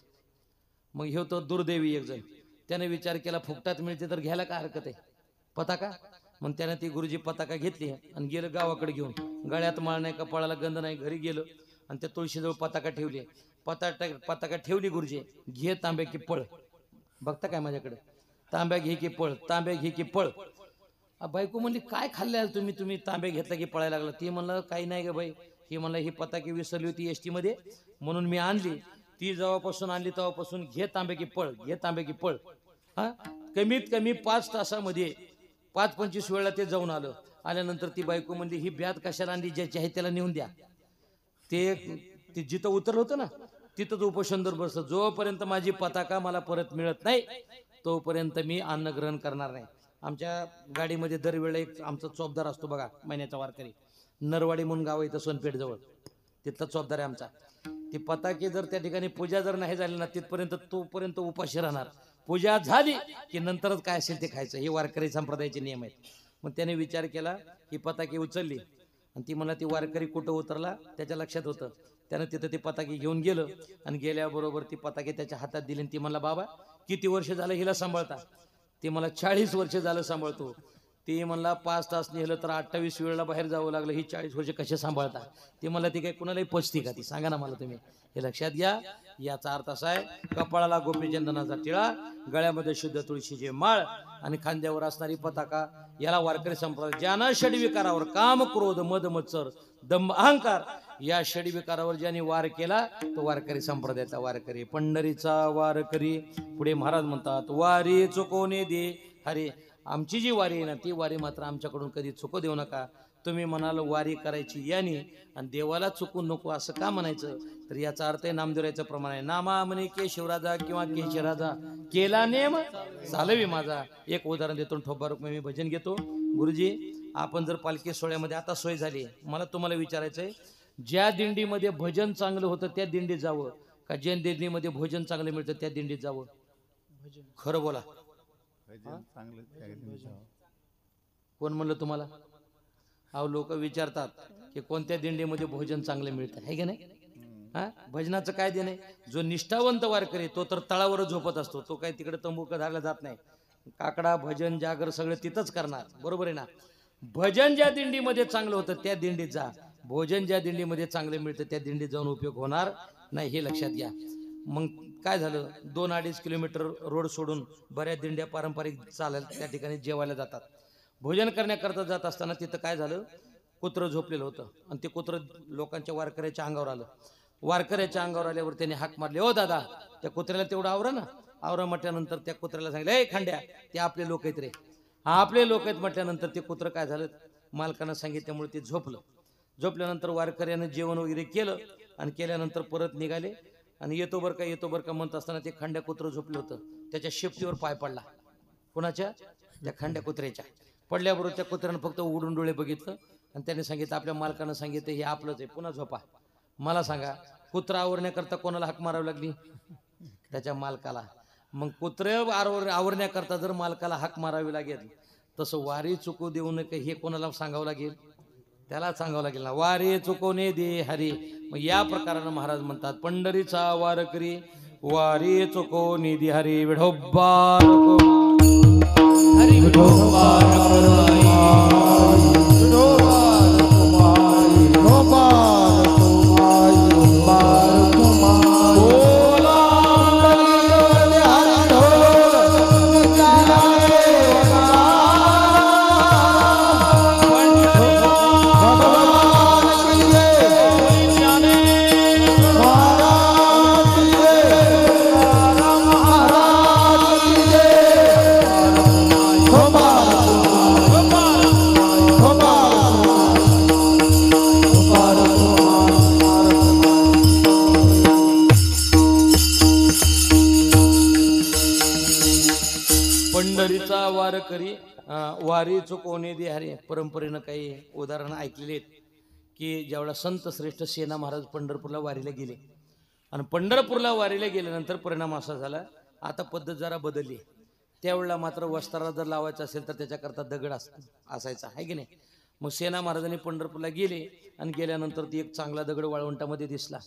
मग हे होतं दुर्दैवी एक जण. त्याने विचार केला फुकटात मिळते तर घ्यायला काय हरकत आहे पताका. मग त्याने ती गुरुजी पताका घेतली आणि गेलं गावाकडे घेऊन. गळ्यात माळ नाही, कपाळाला गंध नाही. घरी गेलं आणि त्या तुळशीजवळ पताका ठेवली. पताका ठेवली. गुरुजी घे तांब्या की पळ. बघता काय माझ्याकडे, तांब्या घे की पळ, तांब्या घे की पळ. बायको म्हणली काय खाल्ले तुम्ही तांब्या घेतला की पळायला लागला. ती म्हणलं काही नाही ग बाई, ही म्हणलं ही पताकी विसरली होती एसटी मध्ये म्हणून मी आणली. ती जेव्हापासून आणली तेव्हापासून घे तांब्या की पळ, घे तांब्या की पळ. हा, कमीत कमी 5 तासामध्ये 5-25 वेळा ते जाऊन आलं. आल्यानंतर ती बायको म्हणली ही ब्यात कशाला आणली, ज्याची आहे त्याला नेऊन द्या. ते जिथं उतरलं होतं ना तिथंच उपोषणदर बसलं, जोपर्यंत माझी पताका मला परत मिळत नाही तोपर्यंत मी अन्न ग्रहण करणार नाही. आमच्या गाडीमध्ये दरवेळेला एक आमचा चौबदार असतो बघा, महिन्याचा वारकरी. नरवाडी म्हणून गाव इथं सोनपेठ जवळ, तिथला चौबदार आहे आमचा. ती पताके जर त्या ठिकाणी पूजा जर नाही झाली ना तिथपर्यंत तोपर्यंत उपाशी राहणार. पूजा झाली की नंतरच काय असेल ते खायचं, हे वारकरी संप्रदायाचे नियम आहेत. मग त्याने विचार केला, ही पताकी उचलली आणि ती मला ती वारकरी कुठं उतरला त्याच्या लक्षात होतं. त्यानं तिथं ती पताकी घेऊन गेलं आणि गेल्याबरोबर ती पताकी त्याच्या हातात दिली. ती म्हणला बाबा किती वर्ष झालं हिला सांभाळता. ते मला 40 वर्ष झालं सांभाळतो. ते म्हणला 5 तास नेलं तर 28 वेळेला बाहेर जावं लागलं, ही 40 वर्ष कसे सांभाळता? ते मला ती काही कुणालाही पचती का ती? सांगा ना मला तुम्ही. हे लक्षात घ्या. याचा अर्थ असा आहे, कपाळाला गोपीचंदनाचा टिळा, गळ्यामध्ये शुद्ध तुळशीचे माळ आणि खांद्यावर असणारी पताका, याला वारकरी संप्रदाय. ज्यानं षडविकारावर काम, क्रोध, मद, मत्सर, दंभ, अहंकार या षडविकारावर ज्याने वार केला तो वारकरी संप्रदायाचा वारकरी. पंढरीचा वारकरी. पुढे महाराज म्हणतात, वारी चुकवणे दे हरे. आमची जी वारी आहे ना, ती वारी मात्र आमच्याकडून कधी चुकू देऊ नका. तुम्ही म्हणाल वारी करायची याने आणि देवाला चुकू नको असं का म्हणायचं? तर याचा अर्थ आहे नामदेवाचं प्रमाण आहे. नामा म्हणे केशवराजा किंवा केशराजा, केला नेम चालवी माझा. एक उदाहरण देतो, ठोबारुक मी भजन घेतो. गुरुजी, आपण जर पालखी सोहळ्यामध्ये आता सोय झाली, मला तुम्हाला विचारायचं आहे, ज्या दिंडीमध्ये भजन चांगलं होतं त्या दिंडीत जावं का ज्या दिंडीमध्ये भोजन चांगलं मिळतं त्या दिंडीत जावं? खरं बोला. कोण म्हणलं तुम्हाला? अहो, लोक विचारतात की कोणत्या दिंडीमध्ये भोजन चांगलं मिळतं, आहे की नाही? हा, भजनाचं काय देणं? जो निष्ठावंत वारकरी तो तर तळावर झोपत असतो, तो काही तिकडे तंबूक धरला जात नाही. काकडा, भजन, जागर सगळं तिथंच करणार, बरोबर आहे ना? भजन ज्या दिंडीमध्ये चांगलं होतं त्या दिंडीत जा, भोजन ज्या दिंडीमध्ये चांगलं मिळतं त्या दिंडीत जाऊन उपयोग होणार नाही, हे लक्षात घ्या. मग काय झालं, 2-2.5 किलोमीटर रोड सोडून बऱ्याच दिंड्या पारंपरिक चालत त्या ठिकाणी जेवायला जातात. भोजन करण्याकरता जात असताना तिथं काय झालं, कुत्रं झोपलेलं होतं आणि ते कुत्रं लोकांच्या वारकऱ्याच्या अंगावर आलं. वारकऱ्याच्या अंगावर आल्यावर त्याने हाक मारली, ओ दादा, त्या कुत्र्याला तेवढं आवरा ना. आवरा म्हटल्यानंतर त्या कुत्र्याला सांगितलं, ए खांड्या, ते आपले लोक आहेत रे. हा, आपले लोक आहेत म्हटल्यानंतर ते कुत्रं काय झालं, मालकानं सांगितल्यामुळे ते झोपलं. झोपल्यानंतर वारकऱ्यानं जेवण वगैरे केलं आणि केल्यानंतर परत निघाले आणि येतो बरं का म्हणत असताना ते खांड्या कुत्रं झोपलं होतं, त्याच्या शेपटीवर पाय पडला. कोणाच्या? त्या खांड्या कुत्र्याच्या. पडल्याबरोबर त्या कुत्र्यानं फक्त उघडून डोळे बघितलं आणि त्याने सांगितलं, आपल्या मालकानं सांगितलं हे आपलंच आहे, पुन्हा झोपा. मला सांगा, कुत्रा आवरण्याकरता कोणाला हाक मारावी लागली? त्याच्या मालकाला. मग कुत्रे आवरण्याकरता जर मालकाला हाक मारावी लागेल, तसं वारी चुकू देऊ नये हे कोणाला सांगावं लागेल? त्याला सांगावं लागेल ना, वारी चुकवणे दे हरी. मग या प्रकारानं महाराज म्हणतात, पंढरीचा वारकरी, वारी चुकवणे दे हरी. विठोबा हरी, विठोबा पंढरीचा वारकरी, वारी चुकवणे दे हरी. परंपरेनं काही उदाहरणं ऐकलेली आहेत की ज्यावेळेला संत श्रेष्ठ सेना महाराज पंढरपूरला वारीला गेले आणि पंढरपूरला वारीला गेल्यानंतर परिणाम असा झाला, आता पद्धत जरा बदलली. त्यावेळेला मात्र वस्त्राला जर लावायचं असेल तर त्याच्याकरता दगड असायचा, आहे की नाही? मग सेना महाराजांनी पंढरपूरला गेले आणि गेल्यानंतर ती एक चांगला दगड वाळवंटामध्ये दिसला.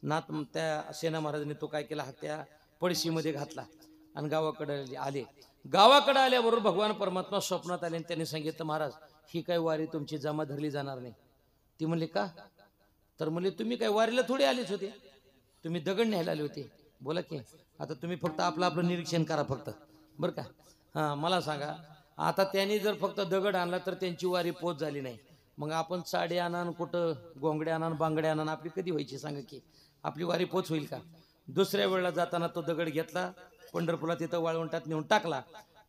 नाथ त्या सेना महाराजांनी तो काय केला, त्या पळशीमध्ये घातला आणि गावाकडे आले. गावाकडे आल्याबरोबर भगवान परमात्मा स्वप्नात आले आणि त्यांनी सांगितलं, महाराज ही काय वारी तुमची जमा धरली जाणार नाही. ती म्हणले का? तर म्हणले, तुम्ही काय वारीला थोडे आलेच होते, तुम्ही दगड न्यायला आले होते. बोला की, आता तुम्ही फक्त आपलं निरीक्षण करा फक्त, बरं का? हां, मला सांगा, आता त्यांनी जर फक्त दगड आणला तर त्यांची वारी पोच झाली नाही. मग आपण साडी आणा, कुठं गोंगड्या आणा, बांगड्या आणा, आपली कधी व्हायची सांगा की? आपली वारी पोच होईल का? दुसऱ्या वेळेला जाताना तो दगड घेतला, पंढरपूरला तिथं वाळवंटात नेऊन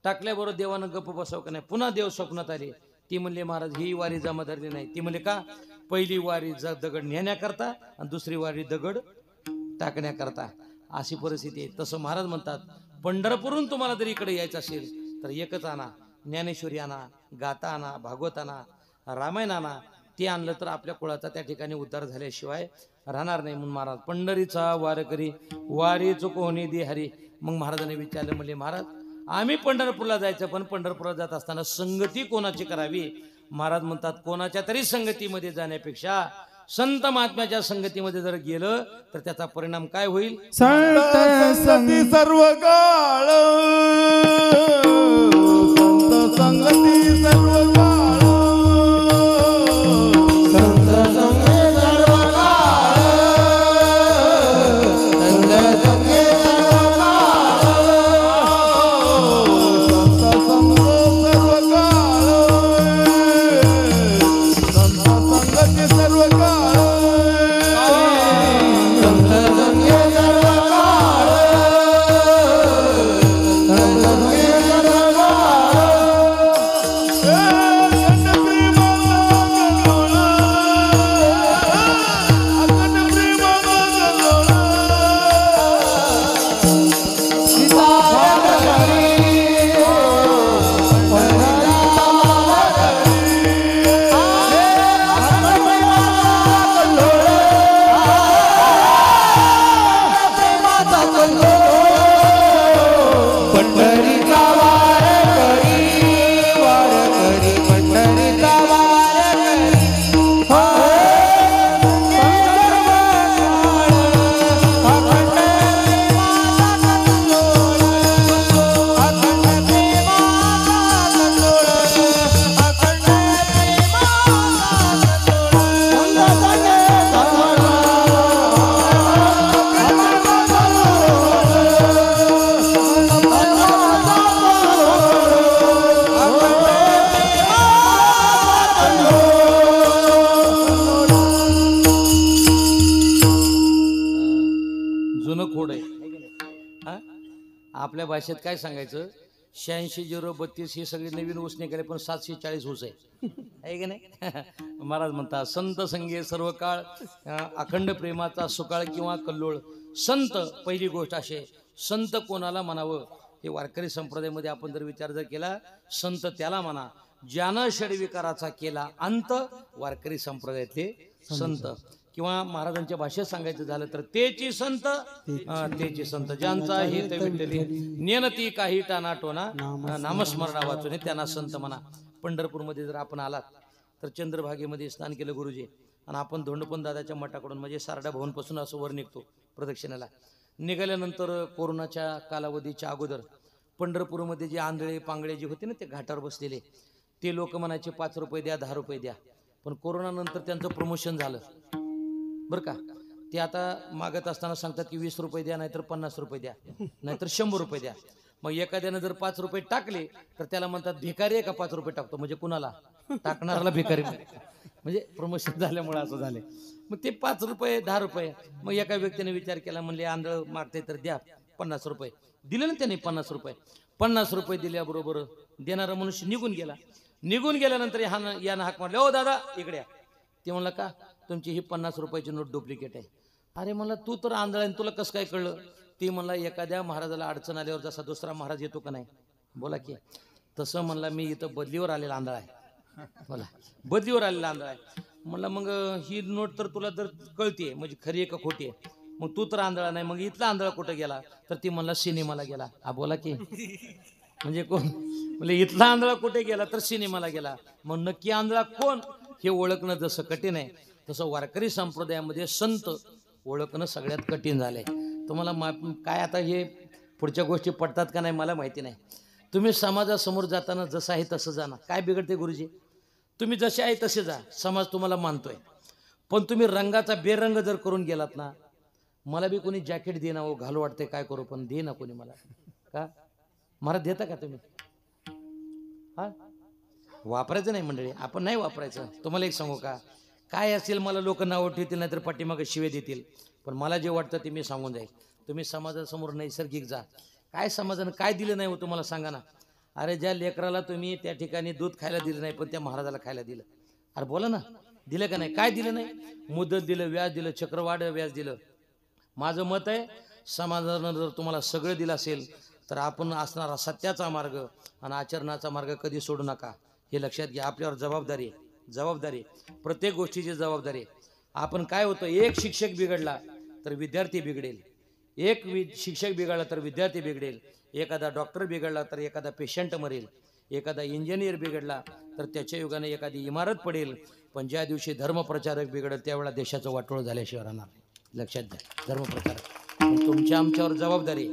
टाकल्याबरोबर देवानं गप्प बसावं का नाही? पुन्हा देव स्वप्नात आले. ती म्हणले, महाराज ही वारी जमा धरली नाही. ती म्हणले का? पहिली वारी दगड नेण्याकरता आणि दुसरी वारी दगड टाकण्याकरता, अशी परिस्थिती आहे. तसं महाराज म्हणतात, पंढरपूरहून तुम्हाला जर इकडे यायचं असेल तर एकच आणा, ज्ञानेश्वरी आणा, गाथा आणा, भागवत आणा, रामायण आणा. ते आणलं तर आपल्या कुळाचा त्या ठिकाणी उद्धार झाल्याशिवाय राहणार नाही. म्हणून महाराज पंढरीचा वारकरी, वारी चुकवणे दे हरी. मग महाराजांनी विचारलं, म्हणले, महाराज आम्ही पंढरपूरला जायचं, पण पंढरपूरला जात असताना संगती कोणाची करावी? महाराज म्हणतात, कोणाच्या तरी संगतीमध्ये जाण्यापेक्षा संत महात्म्याच्या संगतीमध्ये जर गेलं तर त्याचा परिणाम काय होईल? संत संगती सर्व काळ, संत संगती सर्व हा आपल्या भाषेत काय सांगायचं 86-0-32 ही सगळी नवीन ऊस निघाले पण 740 ऊस आहे की नाही महाराज म्हणतात संत संगे सर्व काळ अखंड प्रेमाचा सुकाळ किंवा कल्लोळ. संत पहिली गोष्ट असे संत कोणाला म्हणावं हे वारकरी संप्रदायामध्ये आपण जर विचार जर केला संत त्याला म्हणा ज्यानं षडविकाराचा केला अंत वारकरी संप्रदायातले संत. किंवा महाराजांच्या भाषेत सांगायचं झालं तर तेची संत तेची संत ज्यांचा हित विठ्ठली नेनती काही टाना टोना नामस्मरणा वाचून त्यांना संत म्हणा. पंढरपूरमध्ये जर आपण आलात तर चंद्रभागेमध्ये स्नान केलं गुरुजी आणि आपण धोंडपंत दादाच्या मठाकडून म्हणजे सारडा भवनपासून असं वर निघतो प्रदक्षिणेला. निघाल्यानंतर कोरोनाच्या कालावधीच्या अगोदर पंढरपूरमध्ये जे आंधळे पांगळे जे होते ना ते घाटावर बसलेले ते लोक म्हणायचे 5 रुपये द्या 10 रुपये द्या. पण कोरोनानंतर त्यांचं प्रमोशन झालं बरं का. ते आता मागत असताना सांगतात की 20 रुपये द्या नाहीतर 50 रुपये द्या नाहीतर 100 रुपये द्या. मग एखाद्यानं जर 5 रुपये टाकले तर त्याला म्हणतात भिकारी आहे का 5 रुपये टाकतो म्हणजे कुणाला टाकणाराला भिकारी म्हणजे प्रमोशन झाल्यामुळे असं झाले. मग ते 5 रुपये 10 रुपये मग एका व्यक्तीने विचार केला म्हणले आंधळ मागते तर द्या 50 रुपये दिले ना त्याने 50 रुपये. 50 रुपये दिल्याबरोबर देणारा मनुष्य निघून गेला. निघून गेल्यानंतर यानं हाक मारले ओ दादा इकडे या. ते म्हणलं का तुमची ही 50 रुपयाची नोट डुप्लिकेट आहे. अरे म्हणलं तू तर आंधळा आहे तुला कसं काय कळलं. ती म्हणला एखाद्या महाराजाला अडचण आल्यावर जसा दुसरा महाराज येतो का नाही बोला की तसं म्हणला मी इथं बदलीवर आलेला आंधळा आहे. बोला बदलीवर आलेला आंधळा आहे. म्हणलं मग ही नोट तर तुला तर कळते म्हणजे खरी आहे का खोटी आहे. मग तू तर आंधळा नाही मग इथला आंधळा कुठं गेला तर ती म्हणला सिनेमाला गेला. हा बोला की म्हणजे कोण म्हणजे इथला आंधळा कुठे गेला तर सिनेमाला गेला. मग नक्की आंधळा कोण हे ओळखणं जसं कठीण आहे तसं वारकरी संप्रदायामध्ये संत ओळखणं सगळ्यात कठीण झालंय. तुम्हाला काय आता हे पुढच्या गोष्टी पडतात का नाही मला माहिती नाही. तुम्ही समाजासमोर जाताना जसं आहे तसं जाणार काय बिघडते गुरुजी. तुम्ही जसे आहे तसे जा समाज तुम्हाला मानतोय. पण तुम्ही रंगाचा बेरंग जर करून गेलात ना मला बी कोणी जॅकेट दे ना हो घालू वाटते काय करू पण दे ना कोणी मला का महाराज देता का तुम्ही. हा वापरायचं नाही मंडळी आपण नाही वापरायचं. तुम्हाला एक सांगू का काय असेल मला लोक नाव ठेवतील नाहीतर पाठीमागे शिवे देतील पण मला जे वाटतं ते मी सांगून जाईल. तुम्ही समाजासमोर नैसर्गिक जा. काय समाजानं काय दिलं नाही हो तुम्हाला सांगा ना. अरे ज्या लेकराला तुम्ही त्या ठिकाणी दूध खायला दिलं नाही पण त्या महाराजाला खायला दिलं. अरे बोला ना दिलं का नाही. काय दिलं नाही. मुदत दिलं व्याज दिलं चक्रवाढ व्याज दिलं. माझं मत आहे समाजानं जर तुम्हाला सगळं दिलं असेल तर आपण असणारा सत्याचा मार्ग आणि आचरणाचा मार्ग कधी सोडू नका हे लक्षात घ्या. आपल्यावर जबाबदारी प्रत्येक गोष्टीची जबाबदारी. आपण काय होतं एक शिक्षक बिघडला तर विद्यार्थी बिघडेल. एक शिक्षक बिघडला तर विद्यार्थी बिघडेल. एखादा डॉक्टर बिघडला तर एखादा पेशंट मरेल. एखादा इंजिनियर बिघडला तर त्याच्या युगाने एखादी इमारत पडेल. पण ज्या दिवशी धर्मप्रचारक बिघडेल त्यावेळेला देशाचं वाटोळ झाल्याशिवाय राहणार नाही. लक्षात घ्या धर्मप्रचारक तुमच्या आमच्यावर जबाबदारी.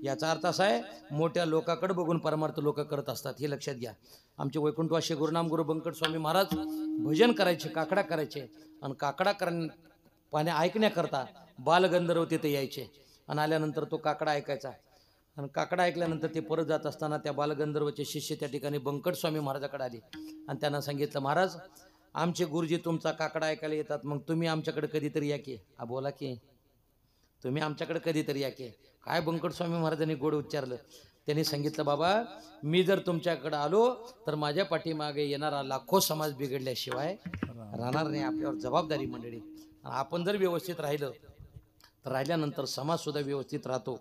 याचा अर्थ असा आहे मोठ्या लोकांकडे बघून परमार्थ लोक करत असतात हे लक्षात घ्या. आमचे वैकुंठवासी गुरुनाम गुरु बंकट स्वामी महाराज भजन करायचे काकडा करायचे आणि काकडा पाण्या ऐकण्याकरता बालगंधर्व तिथे यायचे आणि आल्यानंतर तो काकडा ऐकायचा आणि काकडा ऐकल्यानंतर ते परत जात असताना त्या बालगंधर्वचे शिष्य त्या ठिकाणी बंकट स्वामी महाराजाकडे आले आणि त्यांना सांगितलं महाराज आमचे गुरुजी तुमचा काकडा ऐकायला येतात मग तुम्ही आमच्याकडे कधीतरी या की. हा बोला की तुम्ही आमच्याकडे कधीतरी या की. काय बंकट स्वामी महाराजांनी गोड उच्चारलं. त्यांनी सांगितलं बाबा मी जर तुमच्याकडे आलो तर माझ्या पाठीमागे येणारा लाखो समाज बिघडल्याशिवाय राहणार नाही. आपल्यावर जबाबदारी मंडळी. आपण जर व्यवस्थित राहिलं तर राहिल्यानंतर समाज सुद्धा व्यवस्थित राहतो.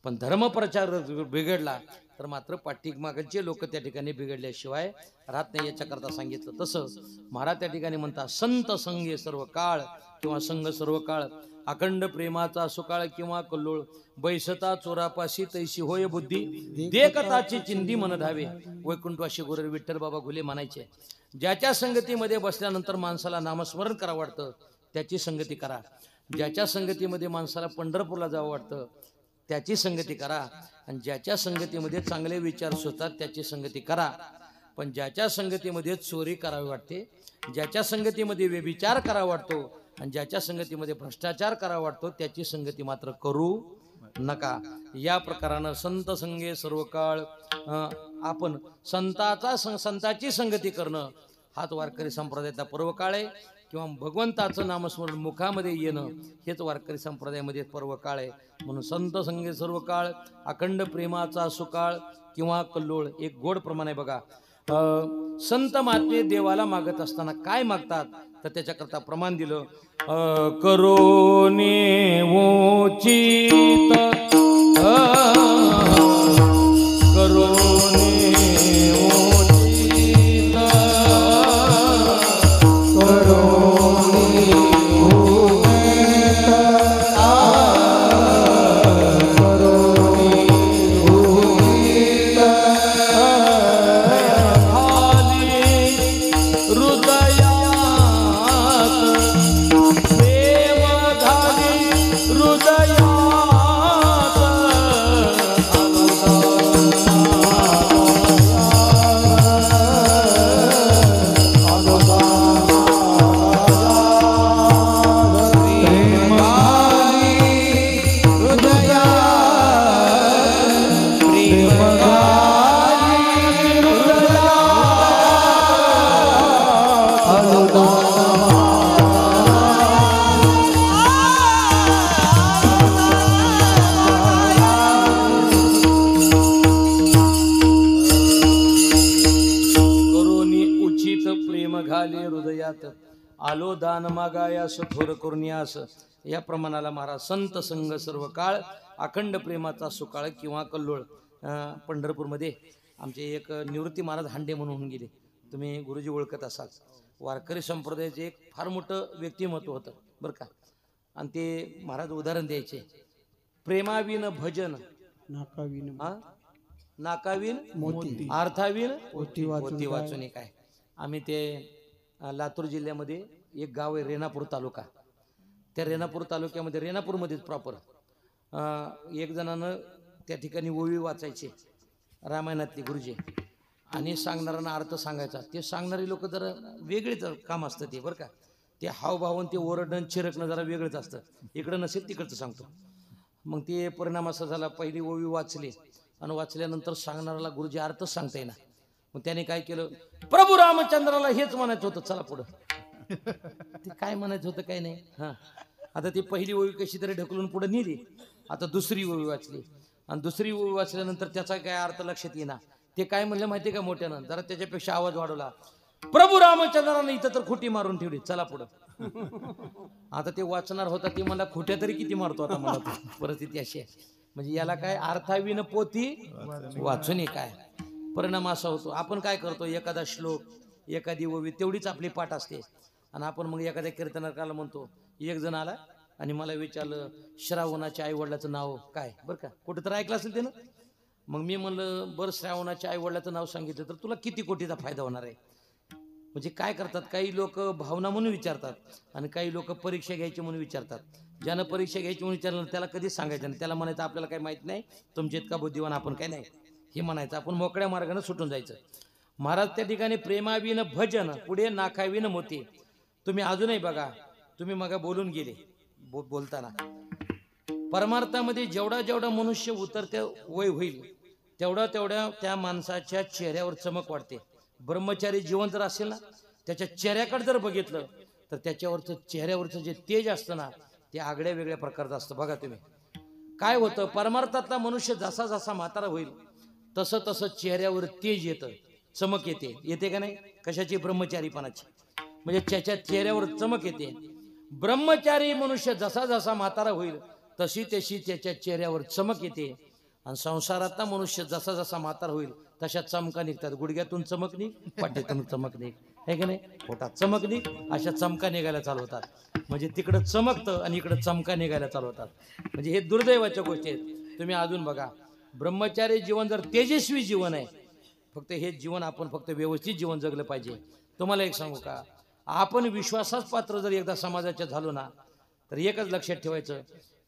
पण धर्मप्रचार बिघडला तर मात्र पाठीमागचे लोक त्या ठिकाणी बिघडल्याशिवाय राहत नाही याच्याकरता सांगितलं. तसं महाराज त्या ठिकाणी म्हणतात संत संगे सर्व काळ किंवा संघ सर्व काळ अखंड प्रेमाचा सुकाळ किंवा कल्लोळ बैसता चोरापाशी तैशी होय बुद्धी देखताची चिंदी मन धावे. वैकुंठवासी गुरु विठ्ठल बाबा घुले म्हणायचे ज्याच्या संगतीमध्ये बसल्यानंतर माणसाला नामस्मरण करावं वाटतं त्याची संगती करा. ज्याच्या संगतीमध्ये माणसाला पंढरपूरला जावं वाटतं त्याची संगती करा. आणि ज्याच्या संगतीमध्ये चांगले विचार सुचतात त्याची संगती करा. पण ज्याच्या संगतीमध्ये चोरी करावी वाटते ज्याच्या संगतीमध्ये व्यभिचार करावा वाटतो आणि ज्याच्या संगतीमध्ये भ्रष्टाचार करावा वाटतो त्याची संगती मात्र करू नका. या प्रकारानं संत संगे सर्व काळ आपण संताची संगती करणं हाच वारकरी संप्रदायाचा पर्व काळ आहे. किंवा भगवंताचं नामस्मरण मुखामध्ये येणं हेच वारकरी संप्रदायामध्ये पर्व काळ आहे. म्हणून संत संगे सर्व काळ अखंड प्रेमाचा सुकाळ किंवा कल्लोळ एक गोड प्रमाण आहे बघा. संत महात्मे देवाला मागत असताना काय मागतात तर त्याच्याकरता प्रमाण दिलं. करोनी उचित करोनी उचित आलो दान मागायास थोर करुण्यास. या प्रमाणाला महाराज संत संग सर्व काळ अखंड प्रेमाचा सुकाळ किंवा कल्लोळ. पंढरपूरमध्ये आमचे एक निवृत्ती महाराज हांडे म्हणून होऊन गेले. तुम्ही गुरुजी ओळखत असाल. वारकरी संप्रदायाचे एक फार मोठं व्यक्तिमत्व होतं बरं का. आणि ते महाराज उदाहरण द्यायचे. प्रेमाविन भजन नाकाविन नाकाविन मोती अर्थाविन पोथी वाचून काय. आम्ही ते लातूर जिल्ह्यामध्ये एक गाव आहे रेणापूर तालुका. त्या रेणापूर तालुक्यामध्ये रेणापूरमध्येच प्रॉपर एक जणानं त्या ठिकाणी ओवी वाचायचे रामायणातली गुरुजी आणि सांगणाऱ्यांना अर्थ सांगायचा. ते सांगणारी लोक जरा वेगळेच काम असतं ते बरं का. ते हावभावन ते ओरडणं चिरकणं जरा वेगळंच असतं. इकडं नसेल तिकडचं सांगतो. मग ते परिणाम असा झाला. पहिली ओवी वाचली आणि वाचल्यानंतर सांगणाऱ्याला गुरुजी अर्थच सांगता येईना. मग त्याने काय केलं, प्रभू रामचंद्राला हेच म्हणायचं होतं, चला पुढं. ते काय म्हणायचं होतं काय नाही. हां आता ती पहिली ओवी कशी तरी ढकलून पुढे नेली. आता दुसरी ओवी वाचली आणि दुसरी ओवी वाचल्यानंतर त्याचा काय अर्थ लक्षात येईना. ते काय म्हणलं माहिती का मोठ्यानं, जरा त्याच्यापेक्षा आवाज वाढवला, प्रभू रामचंद्राने इथं तर खुटी मारून ठेवली, चला पुढं. आता ते वाचणार होता ते मला खोट्या तरी किती मारतो आता मला. परिस्थिती अशी आहे. म्हणजे याला काय अर्थाविन पोथी वाचून काय परिणाम असा होतो. आपण काय करतो, एखादा श्लोक एखादी ओवी तेवढीच आपली पाठ असते आणि आपण मग एखाद्या कीर्तनाकाला म्हणतो. एक जण आला आणि मला विचारलं श्रावणाच्या आई वडिलाचं नाव काय बरं का, कुठं तर ऐकलं असेल ते ना. मग मी म्हणलं बरं श्रावणाच्या आई वडिलाचं नाव सांगितलं तर तुला किती कोटीचा फायदा होणार आहे. म्हणजे काय करतात, काही लोक भावना म्हणून विचारतात आणि काही लोक परीक्षा घ्यायची म्हणून विचारतात. ज्यानं परीक्षा घ्यायची म्हणून विचारलं त्याला कधीच सांगायचं नाही. त्याला म्हणायचं आपल्याला काही माहित नाही, तुमचे इतका बुद्धिवान आपण काय नाही हे म्हणायचं. आपण मोकळ्या मार्गाने सुटून जायचं. महाराज त्या ठिकाणी प्रेमाविन भजन पुढे नाखाविन मोती. तुम्ही अजूनही बघा, तुम्ही मग बोलून गेले बोलताना परमार्थामध्ये जेवढा जेवढा मनुष्य उतरते वय होईल तेवढा तेवढ्या त्या माणसाच्या चेहऱ्यावर चमक वाढते. ब्रह्मचारी जीवन जर असेल ना, त्याच्या चेहऱ्याकडे जर बघितलं तर त्याच्यावरचं चेहऱ्यावरचं जे तेज असतं ना ते आगळ्या वेगळ्या प्रकारचं असतं. बघा तुम्ही काय होतं, परमार्थातला मनुष्य जसा जसा म्हातारा होईल तसं तसं चेहऱ्यावर तेज येतं, चमक येते. येते का नाही, कशाची, ब्रह्मचारीपणाची. म्हणजे त्याच्या चेहऱ्यावर चमक येते. ब्रह्मचारी मनुष्य जसा जसा म्हातारा होईल तशी तशी त्याच्या चेहऱ्यावर चमक येते. आणि संसारातला मनुष्य जसा जसा म्हातारा होईल तशा चमका निघतात. गुडघ्यातून चमक निघ, पाठीतून चमक निघ, हे की नाही, पोटात चमक निघ, अशा चमका निघायला चालू होतात. म्हणजे तिकडं चमकतं आणि इकडं चमका निघायला चालू होतात. म्हणजे हे दुर्दैवाच्या गोष्टी आहेत. तुम्ही अजून बघा, ब्रह्मचारी जीवन जर तेजस्वी जीवन आहे, फक्त हे जीवन आपण फक्त व्यवस्थित जीवन जगलं पाहिजे. तुम्हाला एक सांगू का, आपण विश्वासास पात्र जर एकदा समाजाच्या झालो ना तर एकच लक्षात ठेवायचं,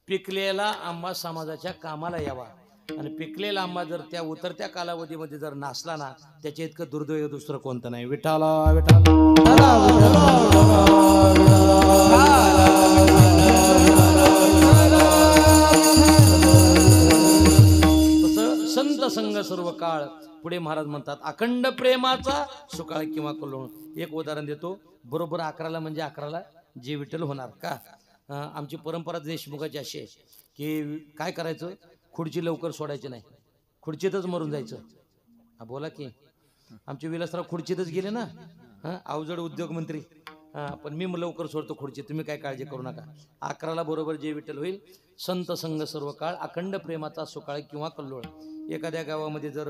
पिकलेला आंबा समाजाच्या कामाला यावा. आणि पिकलेला आंबा जर त्या उतरत्या कालावधीमध्ये जर नासला ना त्याच्या इतकं दुर्दैव दुसरं कोणतं नाही. विठाला तसं संत संग सर्व काळ. पुढे महाराज म्हणतात अखंड प्रेमाचा सुकाळ किंवा कल्लोळ. एक उदाहरण देतो. बरोबर 11ला म्हणजे 11ला जे विठ्ठल होणार का. आमची परंपरा देशमुखाची अशी आहे की काय करायचं, खुर्ची लवकर सोडायची नाही, खुर्चीतच मरून जायचं. बोला की आमचे विलासराव खुर्चीतच गेले ना, अवजड उद्योगमंत्री. पण मी लवकर सोडतो खुर्ची, तुम्ही काय काळजी करू नका. 11ला बरोबर जे विठ्ठल होईल. संत संग सर्व काळ, अखंड प्रेमाचा सुकाळ किंवा कल्लोळ. एखाद्या गावामध्ये जर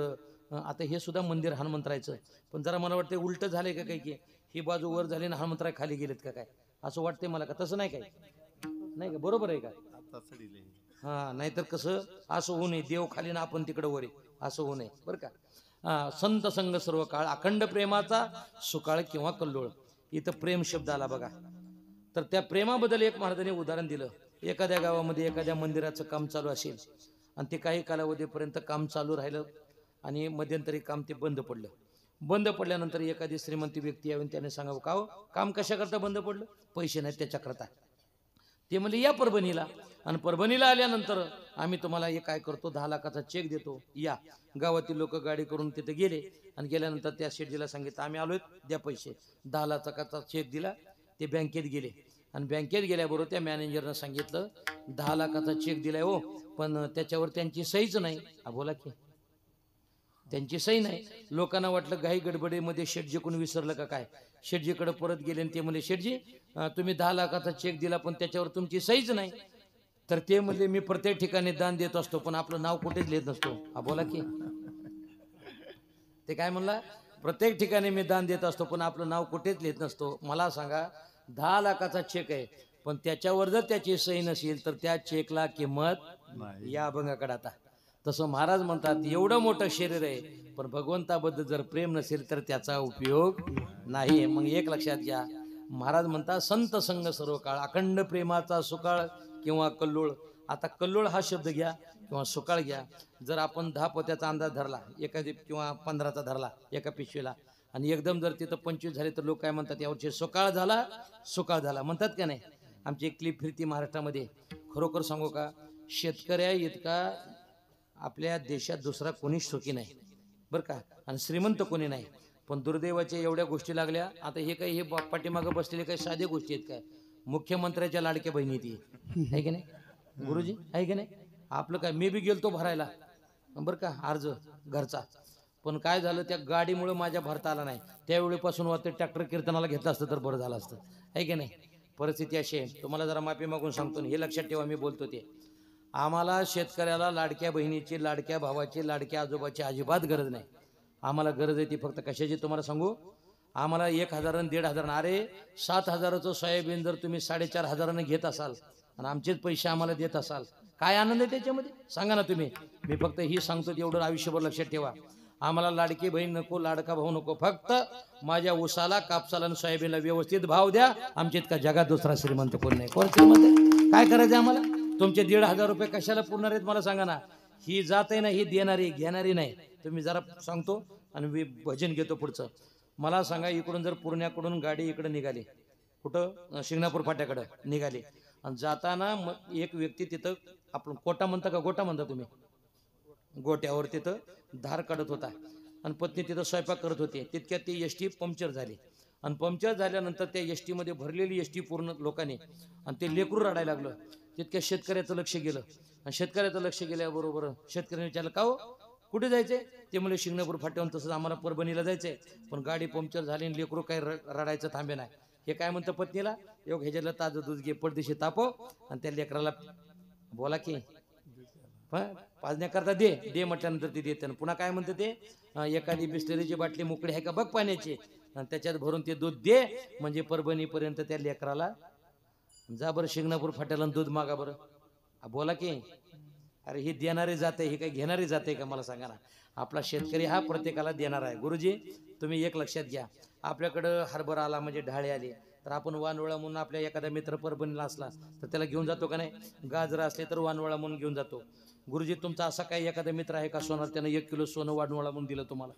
आता हे सुद्धा मंदिर हनुमंतरायचं, पण जरा मला वाटतं उलट झालंय का काय, की ही बाजू वर झाली ना हनुमंतराय खाली गेलेत का काय, असं वाटतंय मला. का तसं नाही काय, नाही का, बरोबर आहे का. नाहीतर कसं असं होऊ नये, देव खाली ना आपण तिकडं वर आहे, असं होऊ नये बरं का. संत संग सर्व काळ, अखंड प्रेमाचा सुकाळ किंवा कल्लोळ. इथं प्रेम शब्द आला बघा. तर त्या प्रेमाबद्दल एक महाराजांनी उदाहरण दिलं. एखाद्या गावामध्ये एखाद्या मंदिराचं काम चालू असेल आणि ते काही कालावधीपर्यंत काम चालू राहिलं आणि मध्यंतरी काम ते बंद पडलं. बंद पडल्यानंतर एखादी श्रीमंत व्यक्ती यावी, त्याने सांगावं, का हो काम कशाकरता बंद पडलं. पैसे नाहीत त्याच्याकरता. ते म्हणले या परभणीला. आणि परभणीला आल्यानंतर आम्ही तुम्हाला हे काय करतो, 10 लाखाचा चेक देतो, या. गावातील लोक गाडी करून तिथे गेले आणि गेल्यानंतर त्या शेठजीला सांगितलं आम्ही आलोय, द्या पैसे. 10 लाखाचा चेक दिला. ते बँकेत गेले आणि बँकेत गेल्याबरोबर त्या मॅनेजरनं सांगितलं 10 लाखाचा चेक दिलाय हो, पण त्याच्यावर त्यांची सहीच नाही. बोला की त्यांची सही नाही. लोकांना वाटलं घाई गडबडीमध्ये शेठजी कोण विसरलं का काय. शेठजीकडे परत गेले आणि ते म्हणले शेठजी तुम्ही 10 लाखाचा चेक दिला पण त्याच्यावर तुमची सहीच नाही. तर ते म्हणले मी प्रत्येक ठिकाणी दान देत असतो पण आपलं नाव कुठेच लिहित नसतो. बोला की ते काय म्हणला, प्रत्येक ठिकाणी मी दान देत असतो पण आपलं नाव कुठेच लिहित नसतो. मला सांगा 10 लाखाचा चेक आहे पण त्याच्यावर जर त्याची सही नसेल तर त्या चेकला किंमत या अभंगाकडे. आता तसं महाराज म्हणतात एवढं मोठं शरीर आहे पण भगवंताबद्दल जर प्रेम नसेल तर त्याचा उपयोग नाही. मग एक लक्षात घ्या, महाराज म्हणतात संत संग सर्व काळ, अखंड प्रेमाचा सुकाळ किंवा कल्लोळ. आता कल्लोळ हा शब्द घ्या किंवा सुकाळ घ्या. जर आपण 10 पोत्याचा अंदाज धरला एखादी किंवा 15चा धरला एका पिशवीला आणि एकदम जर तिथं 25 झाले तर लोक काय म्हणतात, यावर्षी सुकाळ झाला, सुकाळ झाला म्हणतात का नाही. आमची एक क्लिप फिरती महाराष्ट्रामध्ये. खरोखर सांगू का, शेतकऱ्या इतका आपल्या देशात दुसरा कोणीच सुखी नाही बरं का, आणि श्रीमंत कोणी नाही. पण दुर्दैवाच्या एवढ्या गोष्टी लागल्या. आता हे काही हे पाठीमागं बसलेले काही साध्या गोष्टी आहेत काय. मुख्यमंत्र्याच्या लाडक्या बहिणी ती आहे की नाही गुरुजी, आहे की नाही. आपलं काय, मी बी गेलतो भरायला बरं का अर्ज घरचा, पण काय झालं त्या गाडीमुळे माझ्या भरता आला नाही. त्यावेळीपासून वाटतं ट्रॅक्टर कीर्तनाला घेतलं असतं तर बरं झालं असतं, आहे की नाही. परिस्थिती अशी आहे. तुम्हाला जरा माफी मागून सांगतो, हे लक्षात ठेवा मी बोलतो ते. आम्हाला शेतकऱ्याला लाडक्या बहिणीची, लाडक्या भावाची, लाडक्या आजोबाची अजिबात गरज नाही. आम्हाला गरज आहे ती फक्त कशाची तुम्हाला सांगू. आम्हाला 1,000 आणि 1,500, अरे 7,000चं सोयाबीन जर तुम्ही 4,500 घेत असाल आणि आमचेच पैसे आम्हाला देत असाल, काय आनंद आहे त्याच्यामध्ये सांगा ना तुम्ही. मी फक्त ही सांगतो तेवढं आयुष्यभर लक्षात ठेवा. आम्हाला लाडकी बहीण नको, लाडका भाऊ नको, फक्त माझ्या उसाला, कापसाला आणि सोयाबीनला व्यवस्थित भाव द्या. आमच्या इतका जगात दुसरा श्रीमंत कोण नाही. कोण श्रीमंत, काय करायचं आम्हाला. तुमचे 1,500 रुपये कशाला पुरणार आहेत मला सांगा ना. ही जात आहे ना, ही देणारी घेणारी नाही. तुम्ही जरा सांगतो आणि भजन घेतो पुढचं. मला सांगा, इकडून जर पुण्याकडून गाडी इकडे निघाली, कुठं शिंगणापूर फाट्याकडं निघाली आणि जाताना मग एक व्यक्ती तिथं, आपण कोटा म्हणता का गोटा म्हणता तुम्ही, गोट्यावर तिथं धार काढत होता आणि पत्नी तिथं स्वयंपाक करत होती. तितक्यात ती एसटी पंक्चर झाली आणि पंक्चर झाल्यानंतर त्या एसटी मध्ये भरलेली एसटी पूर्ण लोकांनी, आणि ते लेकरू रडायला लागलं. तितक्या शेतकऱ्याचं लक्ष गेलं आणि शेतकऱ्याचं लक्ष गेल्याबरोबर शेतकऱ्याने विचारलं, का हो कुठे जायचंय. ते म्हणजे शिंगणापूर फाट्यावर. तसंच आम्हाला परभणीला जायचंय पण गाडी पंक्चर झाली आणि लेकरू काही रडायचं थांबे नाही. हे काय म्हणतं पत्नीला, योग ह्याच्याला ताजं दूध घे, पडदिशी तापव आणि त्या लेकराला बोला की पाजण्याकरता दे. दे म्हटल्यानंतर ती देते. पुन्हा काय म्हणते ते, एखादी बिस्लरीची बाटली मोकळी आहे का बघ पाण्याची आणि त्याच्यात भरून ते दूध दे, म्हणजे परभणीपर्यंत त्या लेकराला जा बरं शिंगणापूर फाट्याला दूध मागा बरं. बोला की अरे ही देणारी जाते, ही काही घेणारी जाते का मला सांगा ना. आपला शेतकरी हा प्रत्येकाला देणारा आहे. गुरुजी तुम्ही एक लक्षात घ्या, आपल्याकडं हरभरा आला म्हणजे ढाळे आले तर आपण वानवळा म्हणून आपल्या एखादा मित्र परभणीला असला तर त्याला घेऊन जातो का नाही. गाजर असले तर वानवळा म्हणून घेऊन जातो. गुरुजी तुमचा असा काही एखादा मित्र आहे का सोनार, त्यानं 1 किलो सोनं वानवळा म्हणून दिलं तुम्हाला,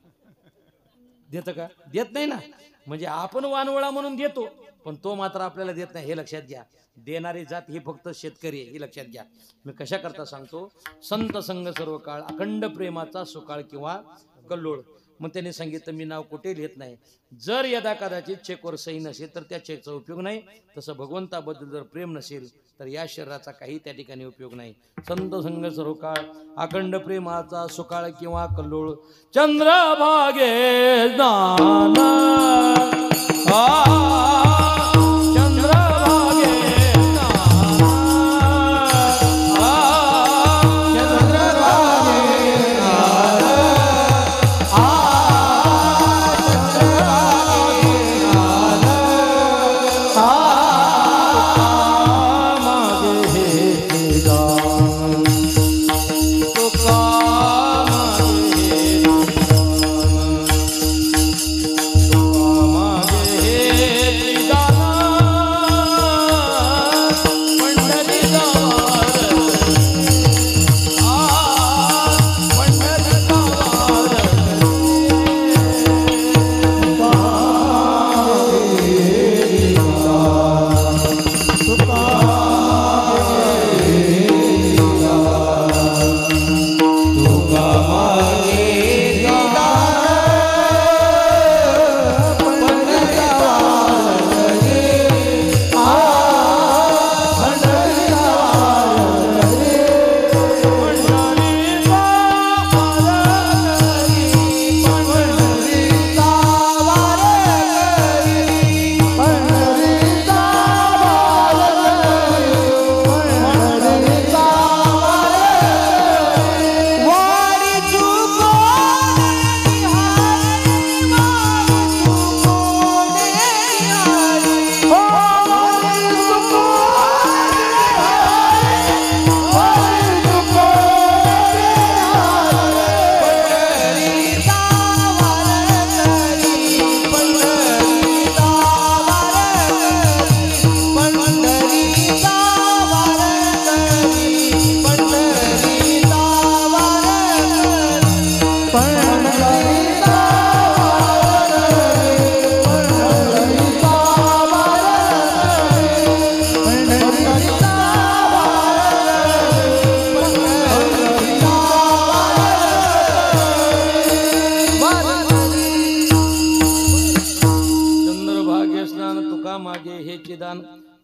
देतं का. देत नाही ना. म्हणजे आपण वानवळा म्हणून देतो पण तो मात्र आपल्याला देत नाही. हे लक्षात घ्या. देणारी जात ही फक्त शेतकरी आहे, ही लक्षात घ्या. मी कशा करता सांगतो. संत संग सर्व काळ, अखंड प्रेमाचा सुकाळ किंवा कल्लोळ. मग त्यांनी सांगितलं मी नाव कुठे लिहित नाही. जर यदा कदाचित चेकवर सही नसेल तर त्या चेकचा उपयोग नाही. तसं भगवंताबद्दल जर प्रेम नसेल तर या शरीराचा काही त्या ठिकाणी उपयोग नाही. संत संग सरोकाळ अखंड प्रेमाचा सुकाळ किंवा कल्लोळ चंद्रभागे स्नान चंद्रभागे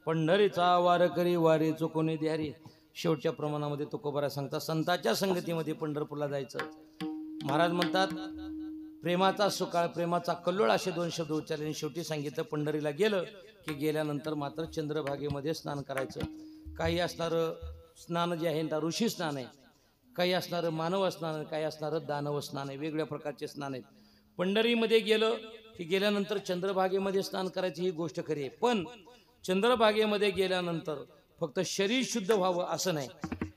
पंढरीचा वारकरी वारी चुकून द्यारी. शेवटच्या प्रमाणामध्ये तुकोबारा सांगतात संतांच्या संगतीमध्ये पंढरपूरला जायचं. महाराज म्हणतात प्रेमाचा सुकाळ प्रेमाचा कल्लोळ असे दोन शब्द उच्चारले. शेवटी सांगितलं पंढरीला गेलं की गेल्यानंतर मात्र चंद्रभागेमध्ये स्नान करायचं. काही असणारं स्नान जे आहे ऋषी स्नान आहे, काही असणारं मानव स्नान आहे, काही असणारं दानव स्नान आहे. वेगवेगळ्या प्रकारचे स्नान आहेत. पंढरीमध्ये गेलं की गेल्यानंतर चंद्रभागेमध्ये स्नान करायची ही गोष्ट खरी आहे. पण चंद्रभागेमध्ये गेल्यानंतर फक्त शरीर शुद्ध व्हावं असं नाही,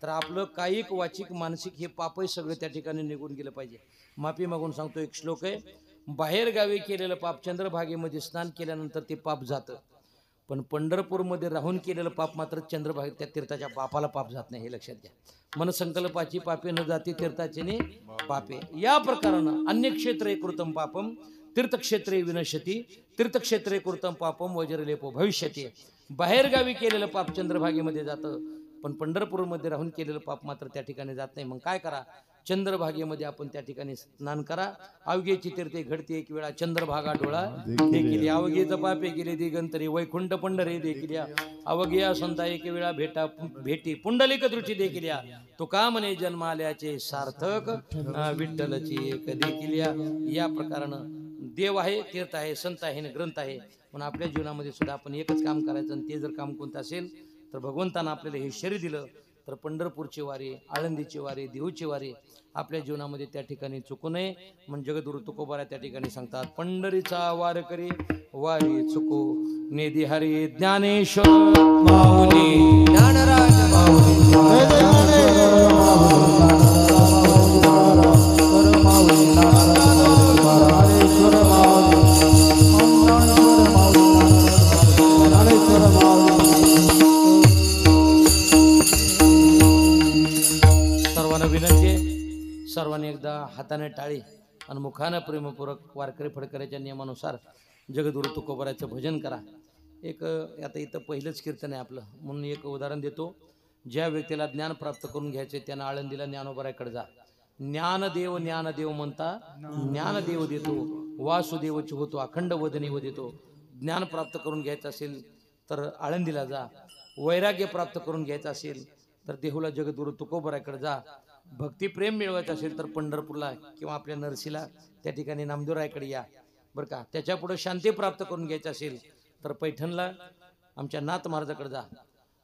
तर आपलं कायिक वाचिक मानसिक हे पापही सगळं त्या ठिकाणी निघून गेलं पाहिजे. माफी मागून सांगतो, एक श्लोक आहे, बाहेर गावी केलेलं पाप चंद्रभागेमध्ये स्नान केल्यानंतर ते पाप जातं, पण पंढरपूरमध्ये राहून केलेलं पाप मात्र चंद्रभागे त्या तीर्थाच्या पापाला पाप जात नाही. हे लक्षात घ्या. मनसंकल्पाची पापे न जाती तीर्थाचे पापे. या प्रकारानं अन्य क्षेत्रे कृतम पापम तीर्थक्षेत्रे विनश्यती तीर्थक्षेत्रे कृतम पापम वज्रलेपो भविष्यती. बाहेर गावी केलेलं पाप चंद्रभागेमध्ये जातं, पण पंढरपूरमध्ये राहून केलेलं पाप मात्र त्या ठिकाणी जात नाही. मग काय करा, चंद्रभागेमध्ये आपण त्या ठिकाणी स्नान करा. अवघेची तीर्थे घडते एक वेळा चंद्रभागा डोळा देखील अवघेचं पापे गेले दिगंतरी वैकुंठ पंढरे देखील अवघ्या संता एक वेळा भेटी पुंडलिक दृष्टी देखील तुका म्हणे जन्माल्याचे सार्थक विठ्ठलची एक देखील. या प्रकारानं देव आहे, तीर्थ आहे, संत आहे, ग्रंथ आहे, पण आपल्या जीवनामध्ये सुद्धा आपण एकच काम करायचं, आणि ते जर काम कोणतं असेल तर भगवंतानं आपल्याला हे शरीर दिलं तर पंढरपूरची वारी, आळंदीची वारी, देहूची वारी आपल्या जीवनामध्ये त्या ठिकाणी चुकू नये. म्हणजे जगद्गुरु तुकोबारा त्या ठिकाणी सांगतात, पंढरीचा वारकरी वारी चुकू नेदी हरी ज्ञानेश्वर माऊली ज्ञानराज सर्वांनी एकदा हाताने टाळी आणि मुखानं प्रेमपूर्वक वारकरी फडकऱ्याच्या नियमानुसार जगद्गुरु तुकोबाराचं भजन करा. एक आता इथं पहिलंच कीर्तन आहे आपलं, म्हणून एक उदाहरण देतो. ज्या व्यक्तीला ज्ञान प्राप्त करून घ्यायचे त्यानं आळंदीला ज्ञानोबाराकडे जा. ज्ञानदेव ज्ञानदेव म्हणता ज्ञानदेव देतो, वासुदेवची होतो अखंड वदनी व देतो. ज्ञान प्राप्त करून घ्यायचं असेल तर आळंदीला जा, वैराग्य प्राप्त करून घ्यायचं असेल तर देहुला जगद्गुरु तुकोबराकडे जा, भक्ती प्रेम मिळवायचं असेल तर पंढरपूरला किंवा आपल्या नरसीला त्या ठिकाणी नामदेवरायकडे या बरं का. त्याच्या पुढे शांती प्राप्त करून घ्यायचं असेल तर पैठणला आमच्या नाथ महाराजाकडे जा.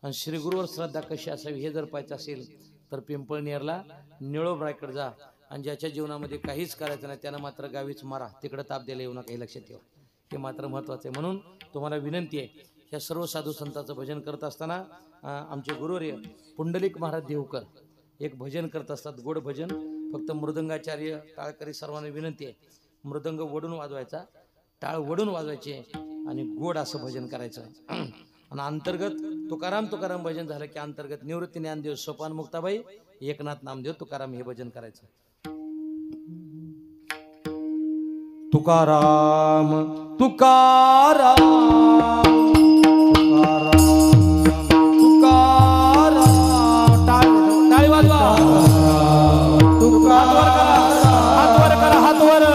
आणि श्री गुरुवर श्रद्धा कशी असावी हे जर पाहायचं असेल तर पिंपळनेरला निळोबरायकडे जा. आणि ज्याच्या जीवनामध्ये काहीच करायचं नाही त्यानं मात्र गावीच मारा, तिकडे ताप द्यायला येऊ नका हे लक्षात ठेवा, हे मात्र महत्वाचं आहे. म्हणून तुम्हाला विनंती आहे, ह्या सर्व साधू संतांचं भजन करत असताना आमचे गुरुवर्य पुंडलिक महाराज देवकर एक भजन करत असतात, गोड भजन. फक्त मृदंगाचार्य टाळकरी सर्वांना विनंती आहे, मृदंग वडून वाजवायचा, टाळ वडून वाजवायचे आणि गोड असं भजन करायचं. आणि अंतर्गत तुकाराम तुकाराम भजन झालं की अंतर्गत निवृत्ती ज्ञानदेव सोपान मुक्ताबाई एकनाथ नामदेव तुकाराम हे भजन करायचं. तुकाराम तुकाराम तुकाराम, टाळी वाजवा, हात वर करा, हात वर.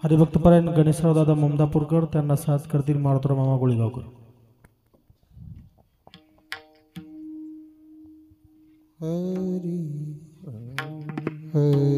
हरिभक्तपरायण गणेशराव दादा ममदापूरकर त्यांना साथ करतील मारुतराव मामा गोळीगावकर. हरी हरी